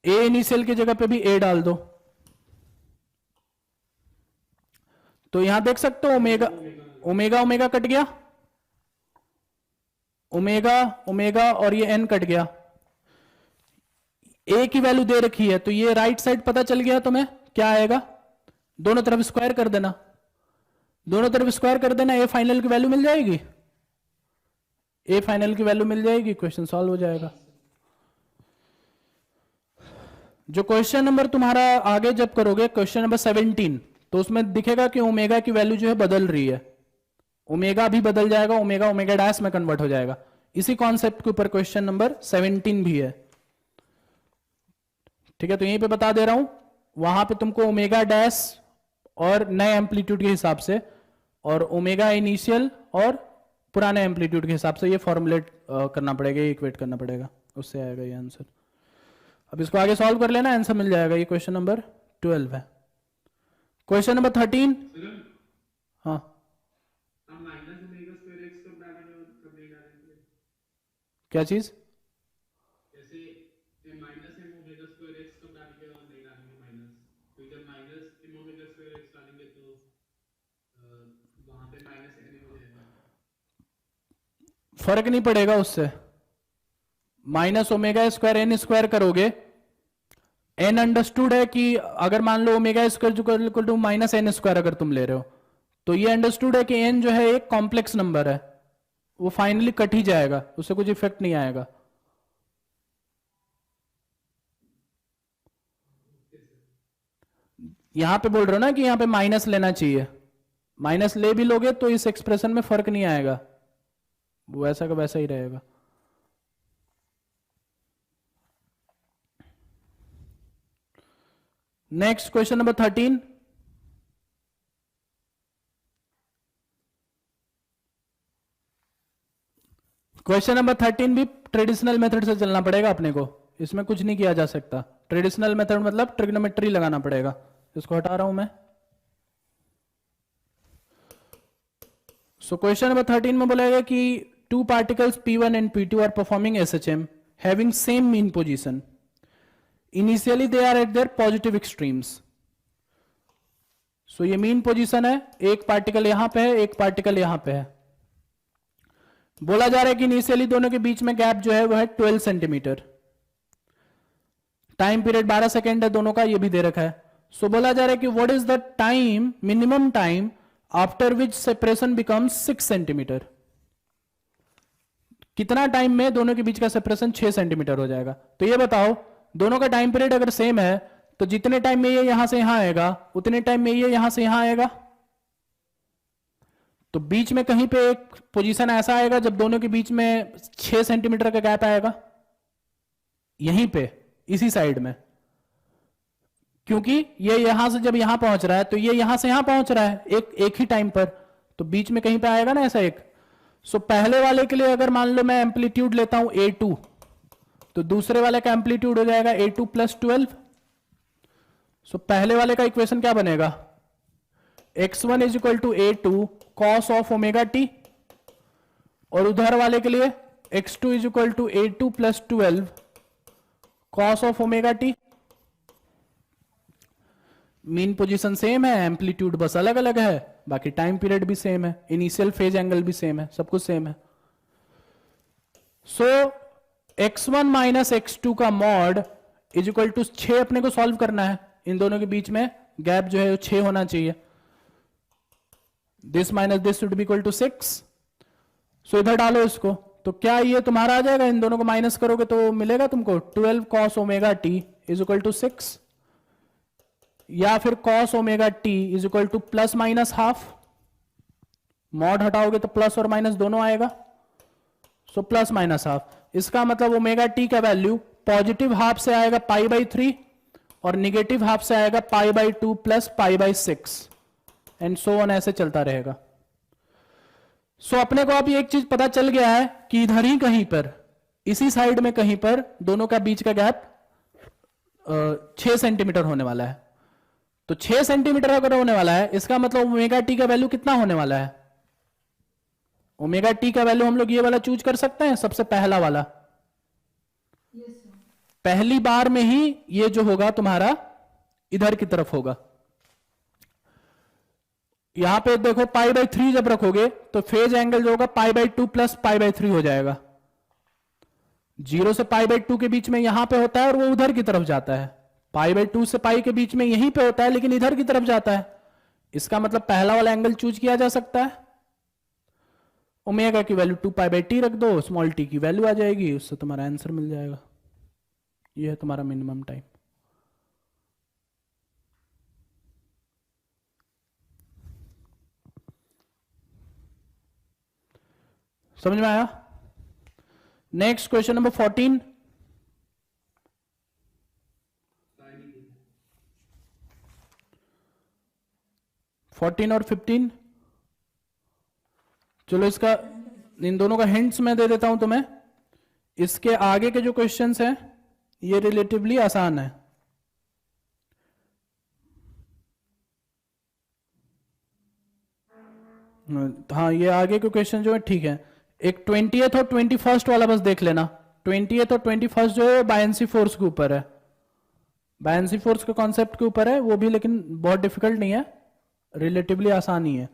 a इनिशियल की जगह पे भी a डाल दो, तो यहां देख सकते हो ओमेगा कट गया, ओमेगा और ये n कट गया। a की वैल्यू दे रखी है तो ये राइट साइड पता चल गया तुम्हें क्या आएगा, दोनों तरफ स्क्वायर कर देना, a फाइनल की वैल्यू मिल जाएगी, क्वेश्चन सॉल्व हो जाएगा। जो क्वेश्चन नंबर तुम्हारा आगे जब करोगे क्वेश्चन नंबर 17, तो उसमें दिखेगा कि ओमेगा की वैल्यू जो है बदल रही है, ओमेगा भी बदल जाएगा, ओमेगा डैश में कन्वर्ट हो जाएगा। इसी कॉन्सेप्ट के ऊपर क्वेश्चन नंबर 17 भी है। ठीक है, तो यहीं पे बता दे रहा हूं, वहां पे तुमको ओमेगा डैश और नए एम्पलीट्यूड के हिसाब से और ओमेगा इनिशियल और पुराने एम्पलीट्यूड के हिसाब से ये फॉर्मुलेट करना पड़ेगा, ये इक्वेट करना पड़ेगा, उससे आएगा ये आंसर। अब इसको आगे सॉल्व कर लेना, आंसर मिल जाएगा। ये क्वेश्चन नंबर 12 है। क्वेश्चन नंबर 13, हाँ क्या चीज? फर्क नहीं पड़ेगा उससे, minus omega square n square करोगे, एन अंडरस्टूड है कि अगर मान लो omega square equal to minus n square अगर तुम ले रहे हो, तो ये अंडरस्टूड है कि एन जो है एक कॉम्प्लेक्स नंबर है, वो फाइनली कट ही जाएगा, उससे कुछ इफेक्ट नहीं आएगा। यहां पे बोल रहे हो ना कि यहां पे माइनस लेना चाहिए, माइनस ले भी लोगे तो इस एक्सप्रेशन में फर्क नहीं आएगा, वो वैसा का वैसा ही रहेगा। Next question number 13, question number 13 भी ट्रेडिशनल मेथड से चलना पड़ेगा अपने को, इसमें कुछ नहीं किया जा सकता। ट्रेडिशनल मेथड मतलब ट्रिग्नोमेट्री लगाना पड़ेगा, इसको हटा रहा हूं मैं। सो क्वेश्चन नंबर 13 में बोला गया कि two particles P1 and P2 are performing SHM having same mean position. Initially they are at their positive extremes. So ये mean position है, एक पार्टिकल यहां पे है, एक पार्टिकल यहां पे है। बोला जा रहा है कि इनिशियली दोनों के बीच में गैप जो है वो है 12 सेंटीमीटर, टाइम पीरियड 12 सेकेंड है दोनों का, ये भी दे रखा है। सो बोला जा रहा है कि what is the time, minimum time after which separation becomes 6 centimetre. कितना टाइम में दोनों के बीच का सेपरेशन 6 सेंटीमीटर हो जाएगा। तो ये बताओ, दोनों का टाइम पीरियड अगर सेम है तो जितने टाइम में ये यहां से यहां आएगा उतने टाइम में ये यहां से यहां आएगा। तो बीच में कहीं पे एक पोजीशन ऐसा आएगा जब दोनों के बीच में 6 सेंटीमीटर का गैप आएगा, यहीं पे इसी साइड में, क्योंकि ये यहां से जब यहां पहुंच रहा है तो ये यहां से यहां पहुंच रहा है एक ही टाइम पर, तो बीच में कहीं पे आएगा ना ऐसा एक। सो पहले वाले के लिए अगर मान लो मैं एम्पलीट्यूड लेता हूं A2, तो दूसरे वाले का एम्पलीट्यूड हो जाएगा A2 + 12। सो पहले वाले का इक्वेशन क्या बनेगा, x1 = A2 cos of omega t, और उधर वाले के लिए x2 = A2 + 12 cos of omega t। Mean position same है, एम्पलीट्यूड बस अलग अलग है, बाकी टाइम पीरियड भी सेम है, इनिशियल फेज एंगल भी सेम है, सब कुछ सेम है। सो x1 - x2 का मॉड = 6 अपने को सॉल्व करना है। इन दोनों के बीच में गैप जो है 6 होना चाहिए। This minus this should be equal to 6। So इधर डालो इसको, तो क्या ये तुम्हारा आ जाएगा, इन दोनों को माइनस करोगे तो मिलेगा तुमको 12 cos omega t = 6, या फिर cos omega t = ±½ मॉड हटाओगे तो प्लस और माइनस दोनों आएगा, सो ±½ इसका मतलब ओमेगा टी का वैल्यू पॉजिटिव हाफ से आएगा π/3 और निगेटिव हाफ से आएगा π/2 + π/6 एंड सो ऑन, ऐसे चलता रहेगा। सो अपने को अब एक चीज पता चल गया है कि इधर ही कहीं पर, इसी साइड में कहीं पर दोनों का बीच का गैप 6 सेंटीमीटर होने वाला है। तो 6 सेंटीमीटर अगर होने वाला है, इसका मतलब ओमेगा टी का वैल्यू कितना होने वाला है, ओमेगा टी का वैल्यू हम लोग ये वाला चूज कर सकते हैं, सबसे पहला वाला। Yes sir. पहली बार में ही ये जो होगा तुम्हारा इधर की तरफ होगा। यहां पे देखो π/3 जब रखोगे तो फेज एंगल जो होगा π/2 + π/3 हो जाएगा। 0 से π/2 के बीच में यहां पे होता है और वो उधर की तरफ जाता है, π/2 से π के बीच में यहीं पे होता है लेकिन इधर की तरफ जाता है। इसका मतलब पहला वाला एंगल चूज किया जा सकता है। ओमेगा की वैल्यू 2π/t रख दो, स्मॉल t की वैल्यू आ जाएगी, उससे तुम्हारा आंसर मिल जाएगा। यह है तुम्हारा मिनिमम टाइम। समझ में आया? Next question number 14। और 15, चलो इसका इन दोनों का हिंट्स मैं दे देता हूं तुम्हें। इसके आगे के जो क्वेश्चंस हैं ये रिलेटिवली आसान है। हाँ, ये आगे के क्वेश्चन जो है ठीक है। एक 20th और 21st वाला बस देख लेना। 20th और 21st जो है बायनेंसी फोर्स के ऊपर है, बायनेंसी फोर्स के कॉन्सेप्ट के ऊपर है वो भी, लेकिन बहुत डिफिकल्ट नहीं है, रिलेटिवली आसान ही है।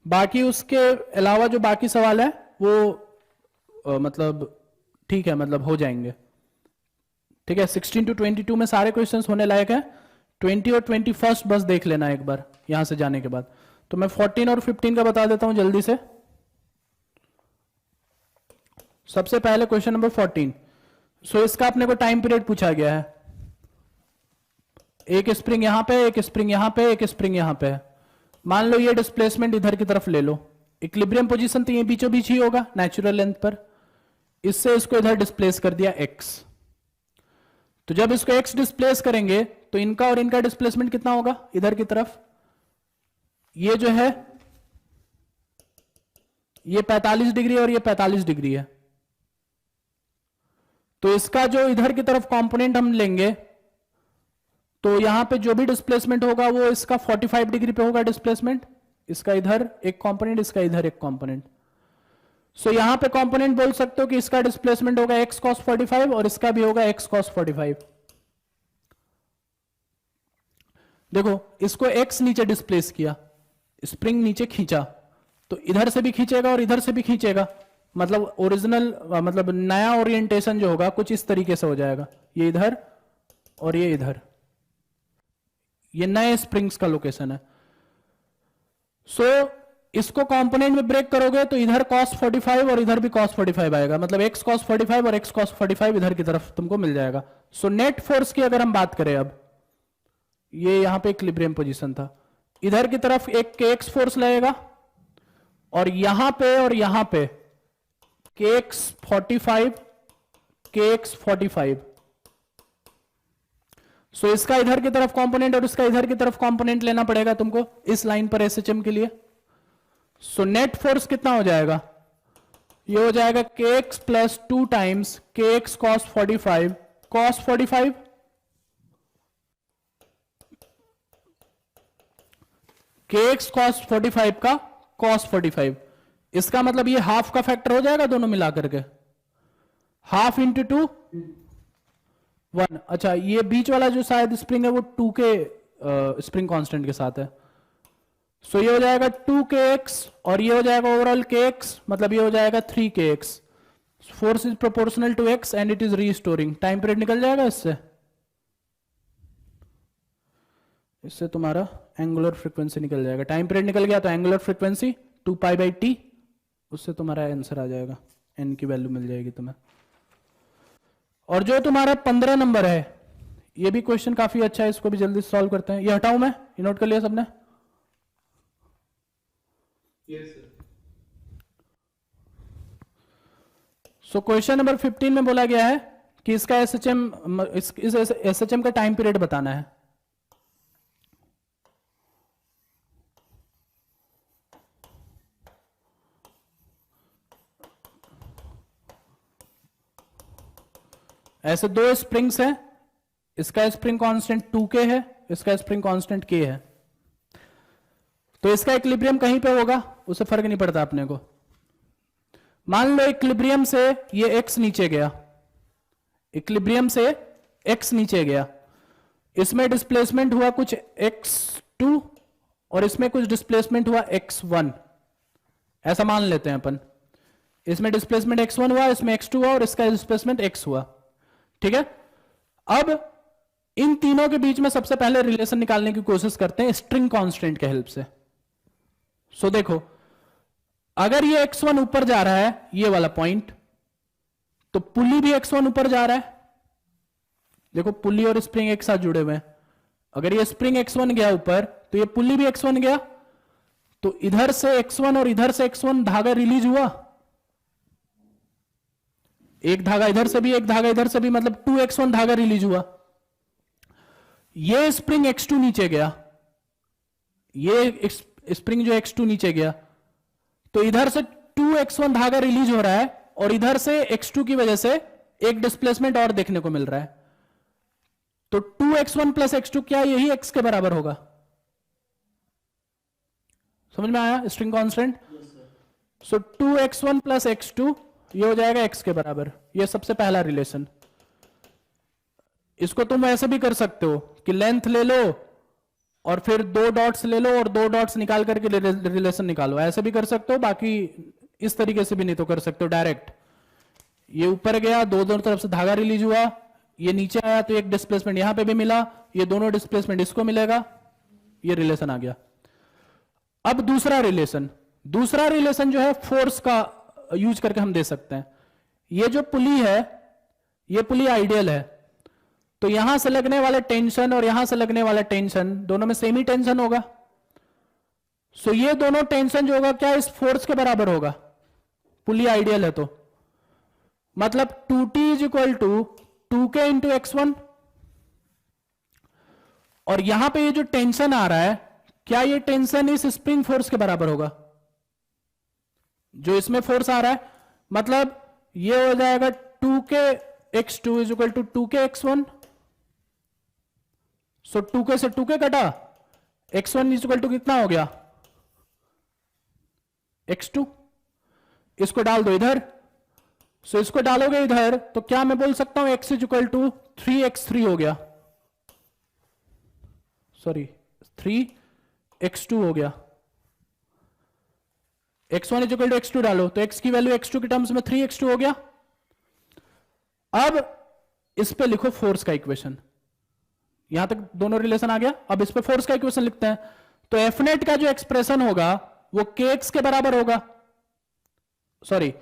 बाकी उसके अलावा जो बाकी सवाल है वो मतलब ठीक है, मतलब हो जाएंगे। ठीक है, 16 to 22 में सारे क्वेश्चंस होने लायक है। 20 और 21st बस देख लेना एक बार यहां से जाने के बाद। तो मैं 14 और 15 का बता देता हूं जल्दी से। सबसे पहले क्वेश्चन नंबर 14। सो इसका अपने को टाइम पीरियड पूछा गया है। एक स्प्रिंग यहां पे, एक स्प्रिंग यहां पे, एक स्प्रिंग यहां पे। मान लो ये डिस्प्लेसमेंट इधर की तरफ ले लो। इक्विलिब्रियम पोजीशन तो ये बीचों बीच ही होगा नेचुरल लेंथ पर। इससे इसको इधर डिस्प्लेस कर दिया x। तो जब इसको x डिस्प्लेस करेंगे तो इनका और इनका डिस्प्लेसमेंट कितना होगा इधर की तरफ। ये जो है ये 45 डिग्री और ये 45 डिग्री है। तो इसका जो इधर की तरफ कंपोनेंट हम लेंगे तो यहां पे जो भी डिस्प्लेसमेंट होगा वो इसका 45 डिग्री पे होगा डिस्प्लेसमेंट। इसका इधर एक कंपोनेंट, इसका इधर एक कंपोनेंट। सो यहां पे कंपोनेंट बोल सकते हो कि इसका डिस्प्लेसमेंट होगा x cos 45 और इसका भी होगा x cos 45। देखो इसको x नीचे डिस्प्लेस किया, स्प्रिंग नीचे खींचा, तो इधर से भी खींचेगा और इधर से भी खींचेगा। मतलब ओरिजिनल मतलब नया ओरिएंटेशन जो होगा कुछ इस तरीके से हो जाएगा। ये इधर और ये इधर, ये नए स्प्रिंग्स का लोकेशन है। सो इसको कंपोनेंट में ब्रेक करोगे तो इधर cos 45 और इधर भी cos 45 आएगा। मतलब x cos 45 और x cos 45 इधर की तरफ तुमको मिल जाएगा। सो नेट फोर्स की अगर हम बात करें, अब ये यहां पे इक्विलिब्रियम पोजीशन था, इधर की तरफ एक kx फोर्स लगेगा और यहां पे kx45 kx45। सो इसका इधर की तरफ कंपोनेंट और इसका इधर की तरफ कंपोनेंट लेना पड़ेगा तुमको इस लाइन पर एसएचएम के लिए। सो नेट फोर्स कितना हो जाएगा, ये हो जाएगा kx plus 2 times kx cos 45 cos 45 kx cos 45 का cos 45। इसका मतलब ये हाफ का फैक्टर हो जाएगा दोनों मिलाकर के, हाफ इंटू 2 1। अच्छा ये बीच वाला जो शायद स्प्रिंग है वो 2 के स्प्रिंग कांस्टेंट के साथ है। सो ये हो जाएगा 2kx और ये हो जाएगा ओवरऑल kx, मतलब ये हो जाएगा 3kx। Force is proportional to x and it is restoring. Time period निकल जाएगा इससे तुम्हारा एंगुलर फ्रीक्वेंसी निकल जाएगा। टाइम पीरियड निकल गया तो एंगुलर फ्रीक्वेंसी 2π/t, उससे तुम्हारा आंसर आ जाएगा, n की वैल्यू मिल जाएगी तुम्हें। और जो तुम्हारा 15 नंबर है ये भी क्वेश्चन काफी अच्छा है, इसको भी जल्दी सॉल्व करते हैं। ये हटाऊं मैं, ये नोट कर लिया सबने? Yes sir. सो क्वेश्चन नंबर 15 में बोला गया है कि इसका एसएचएम, इस एसएचएम का टाइम पीरियड बताना है। ऐसे दो स्प्रिंग्स हैं, इसका स्प्रिंग कांस्टेंट 2k है, इसका स्प्रिंग कांस्टेंट k है। तो इसका इक्विलिब्रियम कहीं पे होगा, उसे फर्क नहीं पड़ता अपने को। मान लो इक्विलिब्रियम से ये x नीचे गया, इक्विलिब्रियम से x नीचे गया, इसमें डिस्प्लेसमेंट हुआ कुछ x2 और इसमें कुछ डिस्प्लेसमेंट हुआ x1, ऐसा मान लेते हैं अपन। इसमें डिस्प्लेसमेंट x1 हुआ, इसमें x2 हुआ और इसका डिस्प्लेसमेंट x हुआ, ठीक है। अब इन तीनों के बीच में सबसे पहले रिलेशन निकालने की कोशिश करते हैं स्ट्रिंग कांस्टेंट के हेल्प से। सो देखो, अगर ये x1 ऊपर जा रहा है, ये वाला पॉइंट, तो पुली भी x1 ऊपर जा रहा है। देखो पुली और स्प्रिंग एक साथ जुड़े हुए हैं, अगर ये स्प्रिंग x1 गया ऊपर तो ये पुली भी x1 गया, तो इधर से x1 और इधर से x1 धागा रिलीज हुआ, एक धागा इधर से भी एक धागा इधर से भी, मतलब 2x1 धागा रिलीज हुआ। ये स्प्रिंग x2 नीचे गया, ये स्प्रिंग जो x2 नीचे गया, तो इधर से 2x1 धागा रिलीज हो रहा है और इधर से x2 की वजह से एक डिस्प्लेसमेंट और देखने को मिल रहा है। तो 2x1 प्लस x2 क्या यही x के बराबर होगा? समझ में आया स्ट्रिंग कांस्टेंट? सो 2x1 प्लस x2 ये हो जाएगा x के बराबर। ये सबसे पहला रिलेशन। इसको तुम ऐसे भी कर सकते हो कि लेंथ ले लो और फिर 2 डॉट्स ले लो और 2 डॉट्स निकाल करके रिलेशन निकालो, ऐसे भी कर सकते हो। बाकी इस तरीके से भी नहीं तो कर सकते हो डायरेक्ट। ये ऊपर गया, दोनों तरफ से धागा रिलीज हुआ, ये नीचे आया तो एक डिस्प्लेसमेंट यहां पे भी मिला, ये दोनों डिस्प्लेसमेंट इसको मिलेगा, ये रिलेशन आ गया। अब दूसरा रिलेशन जो है फोर्स का यूज करके हम दे सकते हैं। ये जो पुली है, ये पुली आइडियल है, तो यहां से लगने वाला टेंशन और यहां से लगने वाला टेंशन दोनों में सेम ही टेंशन होगा। सो ये दोनों टेंशन जो होगा क्या इस फोर्स के बराबर होगा? पुली आइडियल है तो मतलब 2t is equal to 2k into x1। और यहां पे ये जो टेंशन आ रहा है, क्या ये टेंशन इस स्प्रिंग फोर्स के बराबर होगा जो इसमें फोर्स आ रहा है? मतलब ये हो जाएगा 2k x2 is equal to 2k x1। So 2k से 2k कटा, x1 इज इक्वल टू कितना हो गया? x2। इसको डाल दो इधर, सो इसको डालोगे इधर तो क्या मैं बोल सकता हूं x is equal to 3x3 हो गया, सॉरी 3x2 हो गया। x1 is equal to x2 डालो तो x की वैल्यू x2 के टर्म्स में 3x2 हो गया। अब इस पे लिखो फोर्स का इक्वेशन। यहां तक दोनों रिलेशन आ गया। अब इस पे फोर्स का इक्वेशन लिखते हैं तो एफ नेट का जो एक्सप्रेशन होगा वो kx के बराबर होगा, सॉरी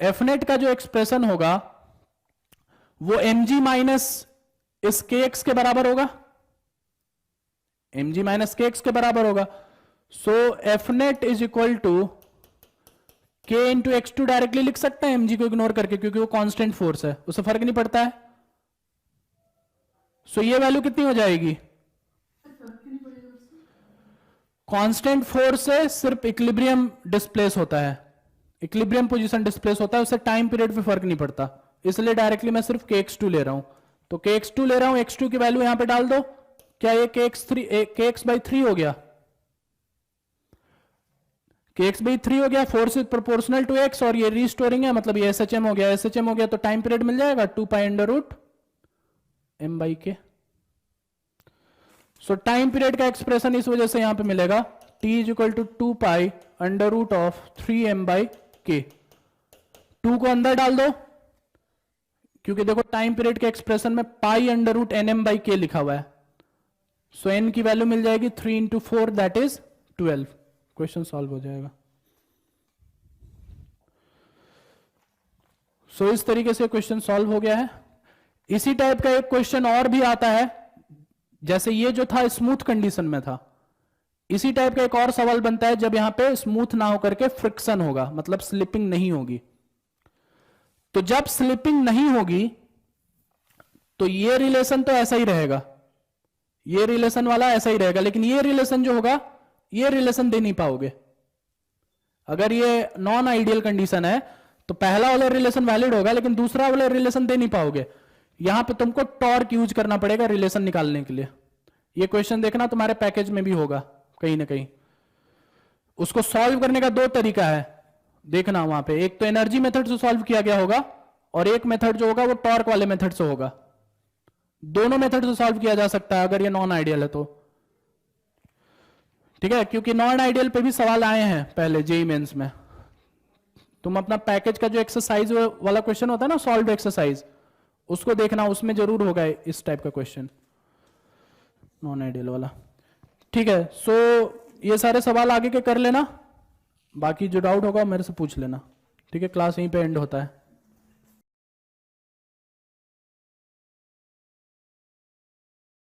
एफ नेट का जो एक्सप्रेशन होगा वो mg माइनस इस kx के बराबर होगा, mg माइनस kx के बराबर होगा। So f net is equal to k into x2 directly लिख सकते हैं mg को इग्नोर करके, क्योंकि वो कांस्टेंट फोर्स है, उससे फर्क नहीं पड़ता है। सो ये वैल्यू कितनी हो जाएगी? कांस्टेंट फोर्स से सिर्फ इक्विलिब्रियम डिस्प्लेस होता है, इक्विलिब्रियम पोजीशन डिस्प्लेस होता है, उससे टाइम पीरियड पे फर्क नहीं पड़ता, इसलिए डायरेक्टली मैं सिर्फ kx2 ले रहा हूं। तो kx2 ले रहा हूं, x2 की वैल्यू यहां पे डाल दो, क्या ये kx/3 हो गया? kx/3 हो गया, force is proportional to x, और ये रीस्टोरिंग है, मतलब ये SHM हो गया, SHM हो गया तो टाइम पीरियड मिल जाएगा 2π/m/k। सो टाइम पीरियड का एक्सप्रेशन इस वजह से यहां पे मिलेगा t = 2π/3m/k। 2 को अंदर डाल दो, क्योंकि देखो टाइम पीरियड के एक्सप्रेशन में π/nm/k लिखा हुआ है। सो n की वैल्यू मिल जाएगी 3 × 4 दैट इज 12। क्वेश्चन सॉल्व हो जाएगा। सो इस तरीके से क्वेश्चन सॉल्व हो गया है। इसी टाइप का एक क्वेश्चन और भी आता है, जैसे ये जो था स्मूथ कंडीशन में था, इसी टाइप का एक और सवाल बनता है जब यहां पे स्मूथ ना होकर के फ्रिक्शन होगा, मतलब स्लिपिंग नहीं होगी। तो जब स्लिपिंग नहीं होगी तो ये रिलेशन तो ऐसा ही रहेगा, ये रिलेशन वाला ऐसा ही रहेगा, लेकिन ये रिलेशन जो होगा ये रिलेशन दे नहीं पाओगे। अगर ये नॉन आइडियल कंडीशन है तो पहला वाला रिलेशन वैलिड होगा, लेकिन दूसरा वाला रिलेशन दे नहीं पाओगे। यहां पे तुमको टॉर्क यूज करना पड़ेगा रिलेशन निकालने के लिए। ये क्वेश्चन देखना तुम्हारे पैकेज में भी होगा कहीं ना कहीं। उसको सॉल्व करने का दो तरीका है, देखना वहां पे, एक तो एनर्जी मेथड से सॉल्व किया गया होगा और एक मेथड जो होगा वो टॉर्क वाले मेथड से होगा। दोनों मेथड से सॉल्व किया जा सकता है अगर ये नॉन आइडियल है तो, ठीक है, क्योंकि नॉन आइडियल पे भी सवाल आए हैं पहले जेईई मेंस में। तुम अपना पैकेज का जो एक्सरसाइज वाला क्वेश्चन होता है ना, सॉल्व एक्सरसाइज, उसको देखना, उसमें जरूर होगा इस टाइप का क्वेश्चन, नॉन आइडियल वाला। ठीक है, सो ये सारे सवाल आगे के कर लेना, बाकी जो डाउट होगा मेरे से पूछ लेना। ठीक है, क्लास यहीं पे एंड होता है।